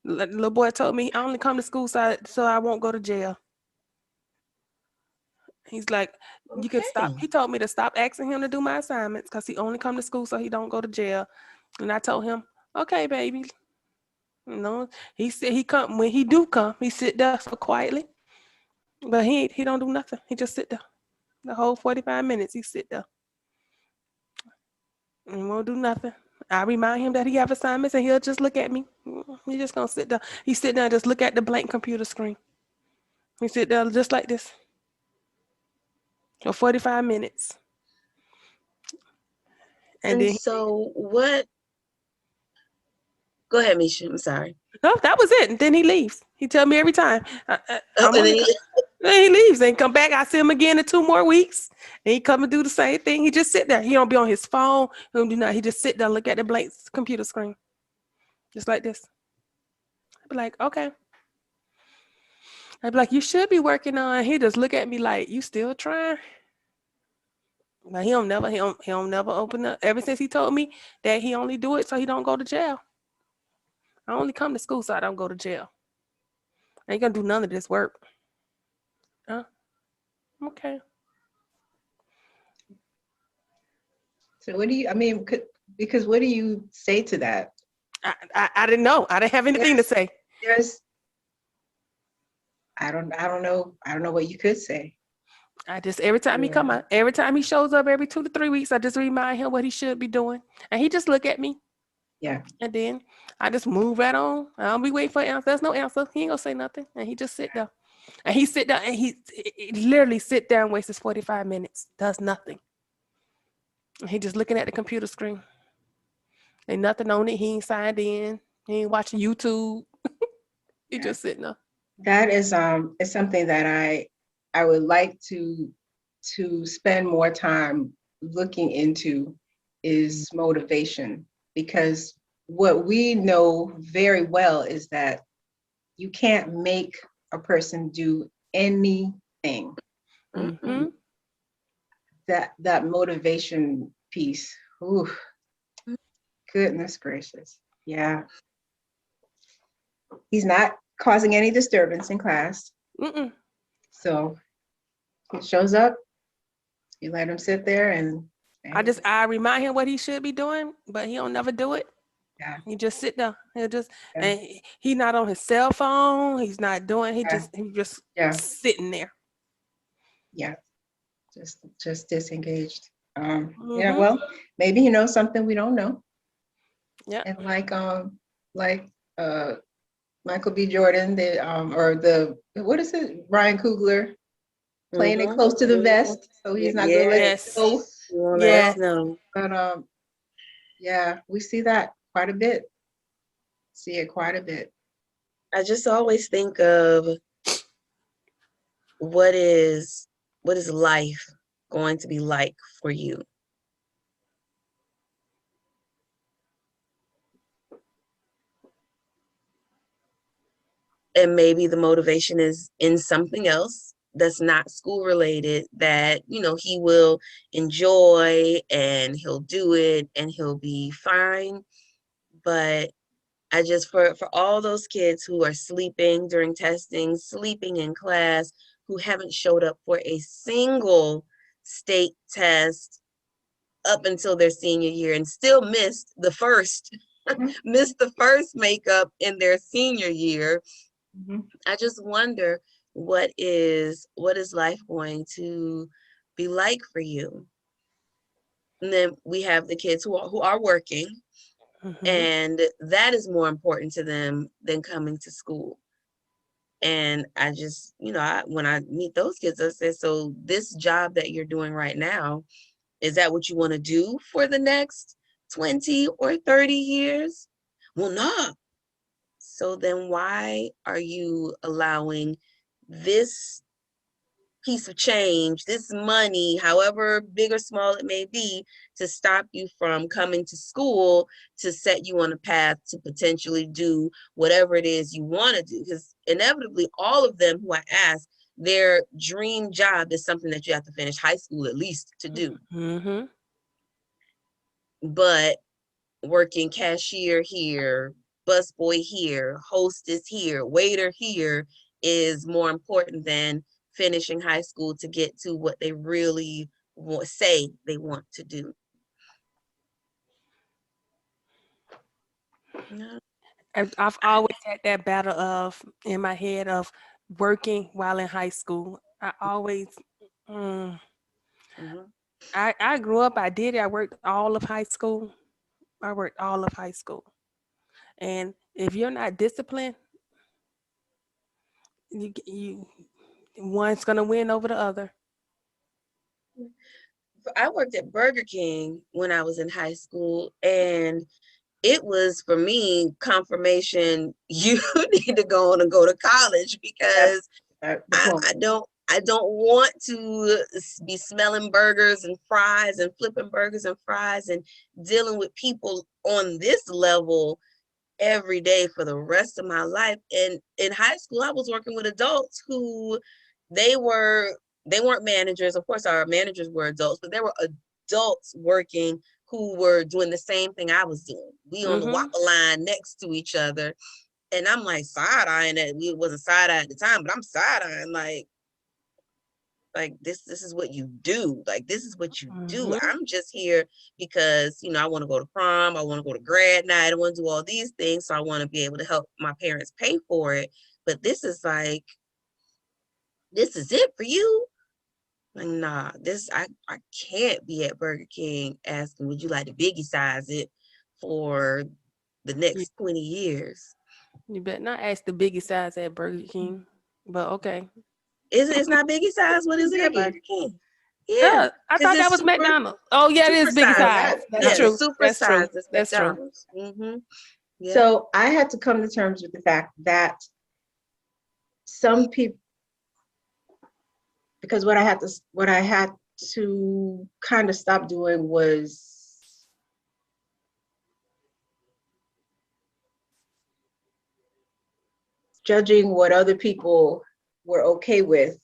The little boy told me, I only come to school so I won't go to jail. He's like, you can stop. He told me to stop asking him to do my assignments because he only come to school so he don't go to jail. And I told him, okay, baby. He said he come when he do come. He sit there so quietly, but he don't do nothing. He just sit there the whole 45 minutes. He sit there and won't do nothing. I remind him that he have assignments, and he'll just look at me. He just gonna sit there. He sit there and just look at the blank computer screen. He sit there just like this for 45 minutes. And then so what? Go ahead, Misha. I'm sorry. No, that was it. And then he leaves. He tell me every time. And then he leaves and come back. I see him again in 2 more weeks. And he come and do the same thing. He just sit there. He don't be on his phone. He don't do nothing. He just sit there, look at the blank computer screen. Just like this. I'd be like, okay. I'd be like, you should be working on. He just look at me like, you still trying? But he don't never open up. Ever since he told me that he only do it so he don't go to jail. I only come to school so I don't go to jail. I ain't gonna do none of this work. Okay. So what do you, because what do you say to that? I didn't know. I didn't have anything to say. I don't know what you could say. I just, every time he come Yeah. out, every time he shows up every 2 to 3 weeks, I just remind him what he should be doing. And he just look at me. Yeah. And then I just move right on. I don't be waiting for an answer. There's no answer. He ain't gonna say nothing. And he just sit there. And he sit down and he literally sit there and wastes his 45 minutes. Does nothing. And he just looking at the computer screen. Ain't nothing on it. He ain't signed in. He ain't watching YouTube. He Yeah. just sitting there. That is something that I would like to spend more time looking into is motivation, because what we know very well is that you can't make a person do anything. Mm-hmm. That motivation piece, ooh, goodness gracious. Yeah. He's not causing any disturbance in class. Mm-mm. So he shows up, you let him sit there and I remind him what he should be doing, but he don't never do it. yeah, He just sit there. He'll just Yeah. and he not on his cell phone. He's not doing. He just yeah, sitting there. yeah, just disengaged. Yeah, Mhm. well, maybe he knows something we don't know. Yeah. And like Michael B. Jordan, what is it? Ryan Coogler playing it close to the vest, so he's not gonna let it Yes. go. You won't Yeah. let us know. But yeah, we see that quite a bit. See it quite a bit. I just always think of what is life going to be like for you? And maybe the motivation is in something else that's not school related, that, you know, he will enjoy and he'll do it and he'll be fine. But I just, for all those kids who are sleeping during testing, sleeping in class, who haven't showed up for a single state test up until their senior year and still missed the first makeup in their senior year. Mhm. I just wonder what is life going to be like for you. And then we have the kids who are working, Mhm. and that is more important to them than coming to school. And I just, you know, when I meet those kids, I say, so this job that you're doing right now, is that what you want to do for the next 20 or 30 years? Well, no. So then why are you allowing this piece of change, this money, however big or small it may be, to stop you from coming to school to set you on a path to potentially do whatever it is you want to do? Because inevitably, all of them who I ask, their dream job is something that you have to finish high school at least to do. Mm-hmm. But working cashier here, busboy here, hostess here, waiter here is more important than finishing high school to get to what they really say they want to do. Yeah. I've always had that battle of in my head of working while in high school. I always, Mhm. I grew up. I did it. I worked all of high school. I worked all of high school, and if you're not disciplined, you one's gonna win over the other. I worked at Burger King when I was in high school, and it was, for me, confirmation you need to go on and go to college, because I don't want to be smelling burgers and fries and flipping burgers and fries and dealing with people on this level every day for the rest of my life. And in high school, I was working with adults who they weren't managers. Of course, our managers were adults, but there were adults working who were doing the same thing I was doing. We on the Whopper line next to each other. And I'm like side-eyeing it. We wasn't side-eye at the time, but I'm side-eyeing like this is what you do. Like, this is what you do. I'm just here because, you know, I want to go to prom, I want to go to grad night, I want to do all these things, so I want to be able to help my parents pay for it. But this is it for you? Like, nah, I can't be at Burger King asking, would you like to biggie size it for the You, next 20 years? you better not ask the biggest size at Burger King, but okay. It's not biggie size? What is It's it at biggie. Burger King? Yeah, I because thought that it's was McDonald's. Oh yeah, it is super biggie No, size. size. that That's Yeah, no. true. super That's true. size is That's true. McDonald's. Yeah. So I had to come to terms with the fact that some people, because what I had to kind of stop doing was judging what other people were okay with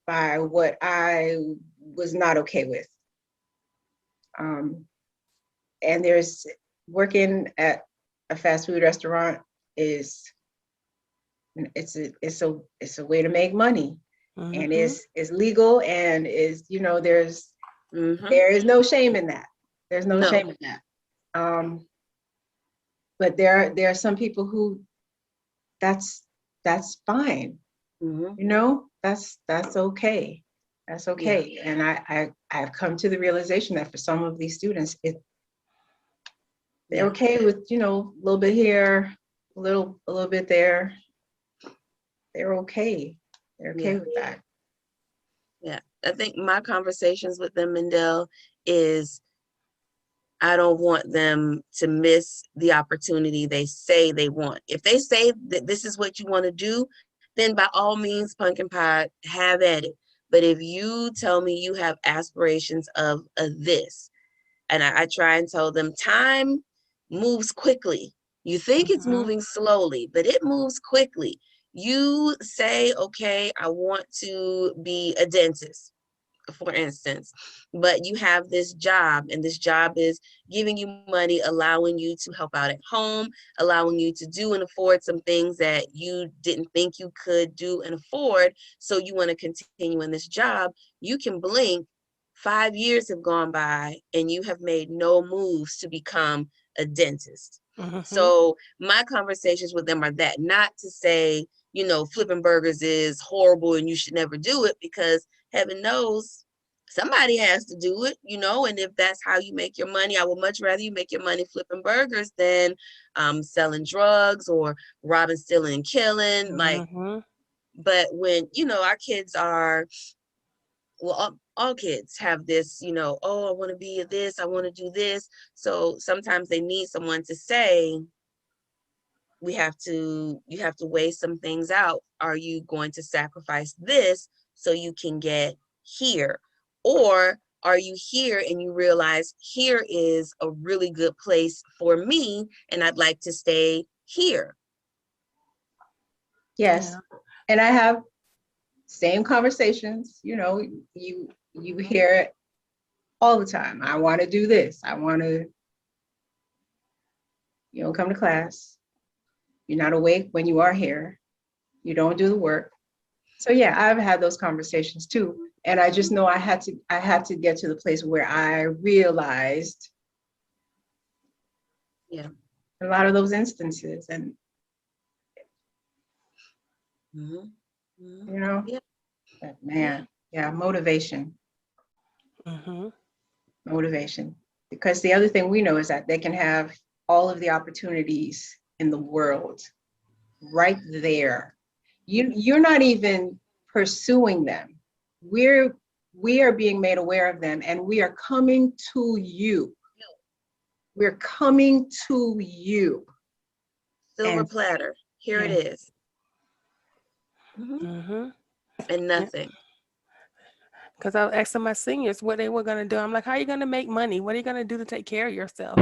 by what I was not okay with. And there's working at a fast food restaurant is it's a way to make money, and Mm-hmm. it's legal, and there's Mhm. there is no shame in that. There's no No. shame in that. But there are some people who that's fine. Mhm. That's okay. That's okay. And I've come to the realization that for some of these students, they're Yeah. okay with, a little bit here, a little bit there. They're okay. They're okay Yeah. with that. Yeah. I think my conversations with them, Mendel, is I don't want them to miss the opportunity they say they want. If they say that this is what you want to do, then by all means, pumpkin pie, have at it. But if you tell me you have aspirations of this, and I try and tell them time moves quickly. You think it's Mm-hmm. moving slowly, but it moves quickly. You say, okay, I want to be a dentist, for instance, but you have this job, and this job is giving you money, allowing you to help out at home, allowing you to do and afford some things that you didn't think you could do and afford. So you want to continue in this job. You can blink, 5 years have gone by, and you have made no moves to become a dentist. Mm-hmm. So my conversations with them are that, not to say, flipping burgers is horrible and you should never do it, because heaven knows somebody has to do it, and if that's how you make your money, I would much rather you make your money flipping burgers than selling drugs or robbing, stealing, and killing. Mm-hmm. But when, our kids are, well, all kids have this, oh, I want to be this, I want to do this. So sometimes they need someone to say, you have to weigh some things out. Are you going to sacrifice this so you can get here? Or are you here and you realize here is a really good place for me and I'd like to stay here? Yes. Yeah. And I have same conversations, you hear it all the time. I want to do this. I want to, come to class. You're not awake when you are here. You don't do the work. So yeah, I've had those conversations too. And I just know I had to get to the place where I realized Yeah. a lot of those instances, and Yeah. but man, yeah, motivation. Mm-hmm. Motivation. Because the other thing we know is that they can have all of the opportunities in the world right there. You're not even pursuing them. We are being made aware of them, and we are coming to you. We're coming to you. Silver And platter. Here it yeah, is. Mm-hmm. And nothing. Because I was asking my seniors what they were going to do. I'm like, how are you going to make money? What are you going to do to take care of yourself?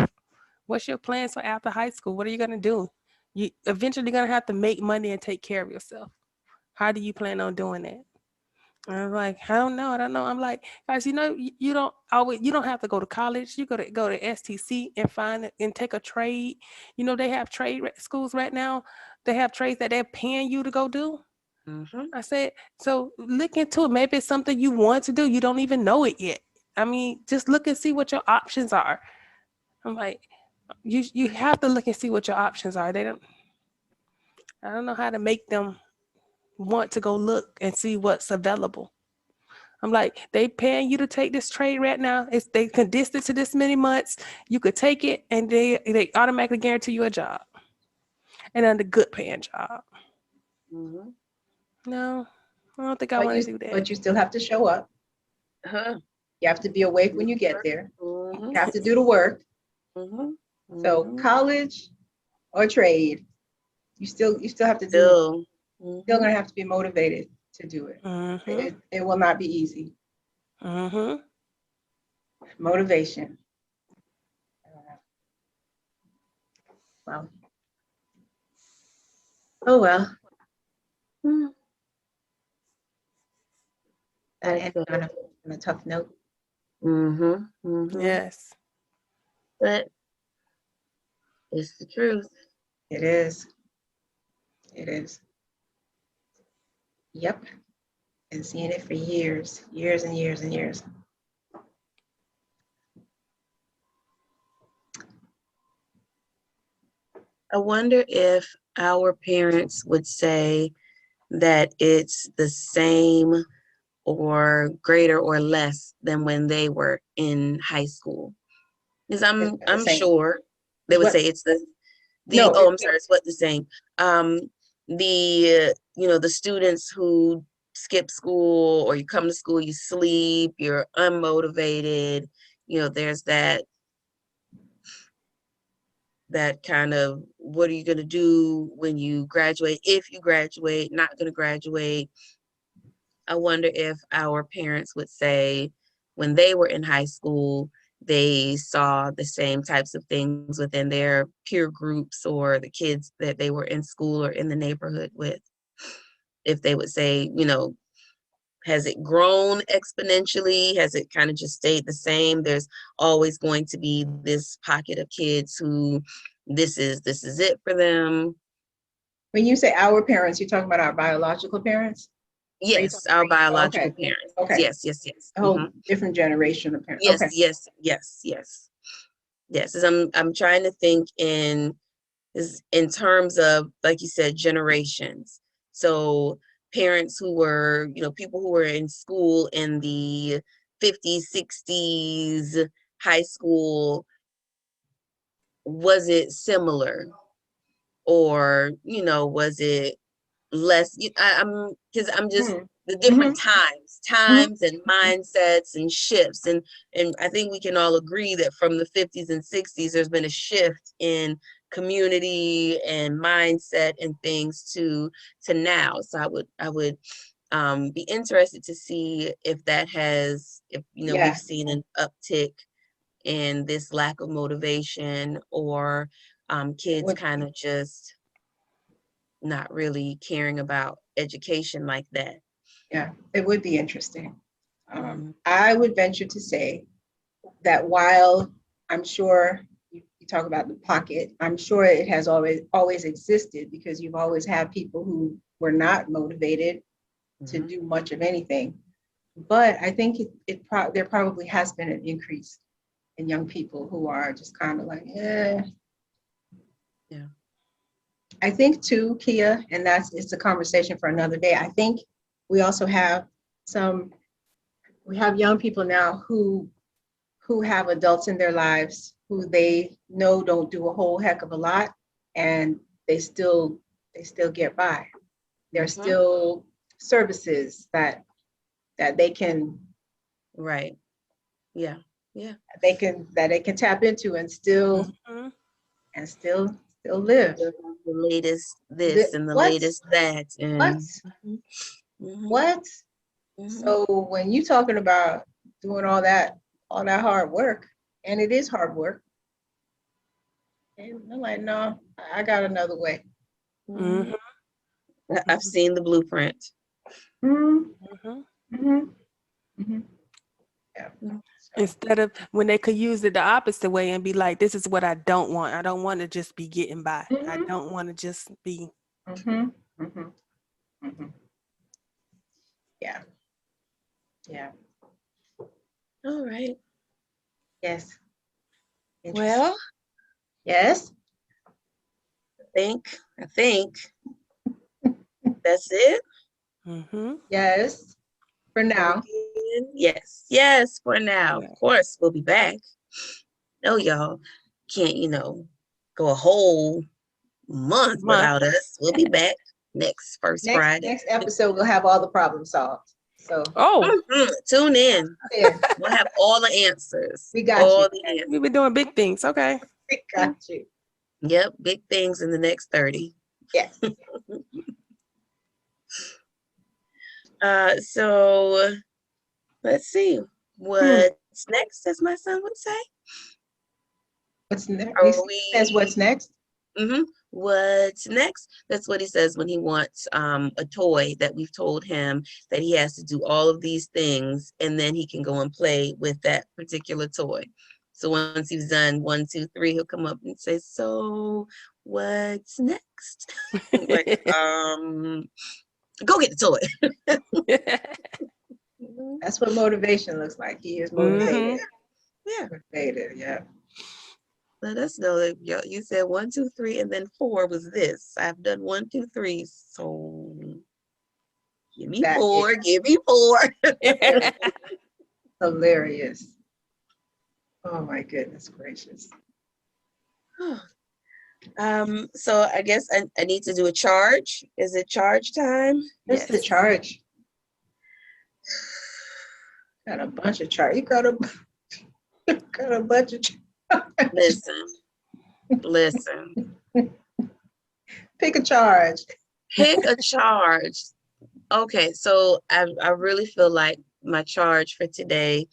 What's your plans for after high school? What are you going to do? You eventually going to have to make money and take care of yourself. How do you plan on doing that? And I'm like, I don't know. I'm like, guys, you don't have to go to college. You go to STC and find and take a trade. They have trade schools right now. They have trades that they're paying you to go do. I said, so look into it. Maybe it's something you want to do. You don't even know it yet. I mean, just look and see what your options are. I'm like, you have to look and see what your options are. I don't know how to make them want to go look and see what's available. I'm like, they paying you to take this trade right now. It's they condensed it to this many months. You could take it, and they automatically guarantee you a job, and then the good paying job. Mhm. No, I don't think I want to do that. But you still have to show up. Uh-huh. You have to be awake when you get there. Mhm. You have to do the work. Mhm. So Mhm. college or trade, you still have to do it. Still. Still gonna have to be motivated to do it. Mm-hmm. It will not be easy. Mm-hmm. Motivation. Well. Oh well. Mhm. That That's ended on a tough note. Mhm. Mhm. Yes. But it's the truth. It is. It is. Yep. Been seeing it for years and years and years. I wonder if our parents would say that it's the same or greater or less than when they were in high school. Because It's the I'm same. sure they would What? say it's the No, oh, I'm sorry, it's what the same. The students who skip school, or you come to school, you sleep, you're unmotivated, there's that kind of, what are you going to do when you graduate? If you graduate, not going to graduate. I wonder if our parents would say when they were in high school, they saw the same types of things within their peer groups or the kids that they were in school or in the neighborhood with. If they would say, has it grown exponentially? Has it kind of just stayed the same? There's always going to be this pocket of kids who this is it for them. when you say our parents, you're talking about our biological parents? Yes, our biological Okay. parents. Okay. Yes. A whole different generation of parents. Yes, Okay. yes. As I'm trying to think in terms of, like you said, generations. So parents who were, people who were in school in the 50s, 60s, high school, was it similar? Or, was it less? I'm just Mhm. the different Mhm. times and mindsets and shifts. And I think we can all agree that from the 50s and 60s, there's been a shift in community and mindset and things to now. So I would be interested to see if we've Yeah. seen an uptick in this lack of motivation, or kids Would- kind of just not really caring about education like that. Yeah, it would be interesting. Mhm. I would venture to say that while I'm sure you talk about the pocket, I'm sure it has always existed, because you've always had people who were not motivated to Mhm. do much of anything. But I think there probably has been an increase in young people who are just kind of like, eh. Yeah. I think too, Kia, and it's a conversation for another day. I think we also have young people now who have adults in their lives who they know don't do a whole heck of a lot, and they still get by. There's Mhm. still services that they can Right. Yeah. they can tap into and still Mhm. live. The latest this and the What? latest that. What? And Mhm. What? Mhm. So when you're talking about doing all that hard work, and it is hard work, and I'm like, no, I got another way. Mhm. Mhm. I've seen the blueprint. Mm-hmm. Mhm. Mm-hmm. Mm-hmm. Yeah. Mhm. So, Instead of when they could use it the opposite way and be like, this is what I don't want. I don't want to just be getting by. I mm-hmm. don't want to just be. Mm-hmm. Mm-hmm. Mm-hmm. Yeah. Yeah. All right. Yes. Interesting. Well, Yes. I think that's it. Mm-hmm. Yes. For Are we now. good? Yes, yes, for now. Yeah. Of course, we'll be back. No, y'all can't, go a whole month without us. We'll be back next first Friday. Next episode, we'll have all the problems solved. So Oh, Tune in. yeah, We'll have all the answers. We got all you. the answers. we've been doing big things. Okay. we got you. Yep, big things in the next 30. Yes. So let's see. What's next, as my son would say? What's next? Are He says what's next? What's next? That's what he says when he wants a toy that we've told him that he has to do all of these things, and then he can go and play with that particular toy. So once he's done 1, 2, 3, he'll come up and say, "So what's next?" Like, go get the toy. That's what motivation looks like. He is motivated. Yeah. Motivated, yeah. Let us know that you said 1, 2, 3, and then 4 was this. I've done 1, 2, 3. So give me That 4. is- Give me 4. Hilarious. Oh my goodness gracious. So I guess I need to do a charge. Is it charge time? What's the charge? Got a bunch of charge. You got a bunch of charge. Listen. Pick a charge. Pick a charge. Okay, so I really feel like my charge for today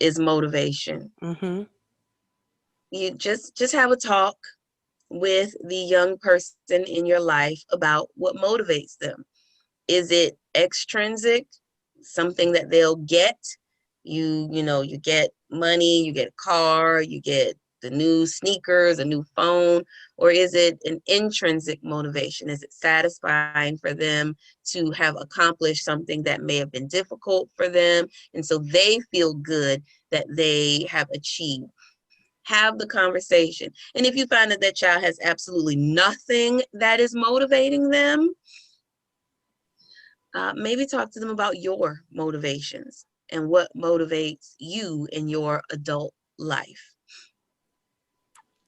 is motivation. You just have a talk with the young person in your life about what motivates them. Is it extrinsic, something that they'll get? You get money, you get a car, you get the new sneakers, a new phone, or is it an intrinsic motivation? Is it satisfying for them to have accomplished something that may have been difficult for them, and so they feel good that they have achieved? Have the conversation. And if you find that that child has absolutely nothing that is motivating them, maybe talk to them about your motivations and what motivates you in your adult life.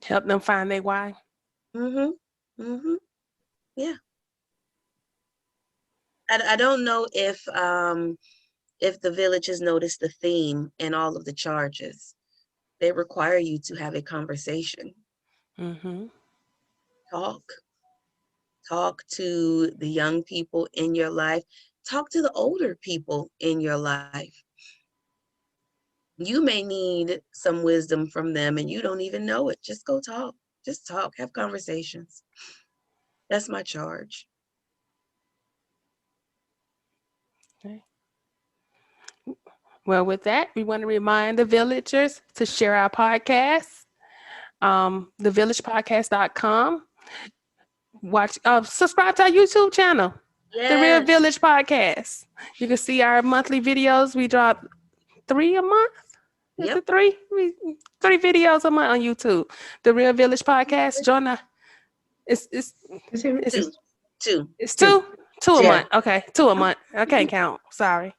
Help them find their why. Yeah. I don't know if the village has noticed the theme in all of the charges. They require you to have a conversation. Talk to the young people in your life. Talk to the older people in your life. You may need some wisdom from them and you don't even know it. Just go talk. Just talk. Have conversations. That's my charge. Okay. Well, with that, we want to remind the villagers to share our podcast, thevillagepodcast.com. Subscribe to our YouTube channel, The Real Village Podcast. You can see our monthly videos. We drop 3 a month. Is it 3? 3 videos a month on YouTube. The Real Village Podcast. Join us. It's 2. It's 2? 2 a month. Okay, 2 a month. I can't count. Sorry.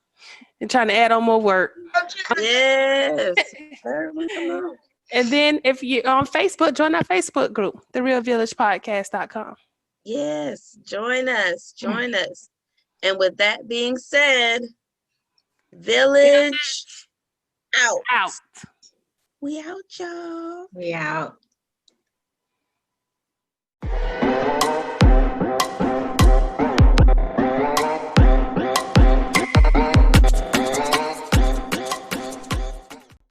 I'm trying to add on more work. Yes. And then if you're on Facebook, join our Facebook group, therealvillagepodcast.com. Yes, join us. Join us. And with that being said, Village out. We out, y'all. We out.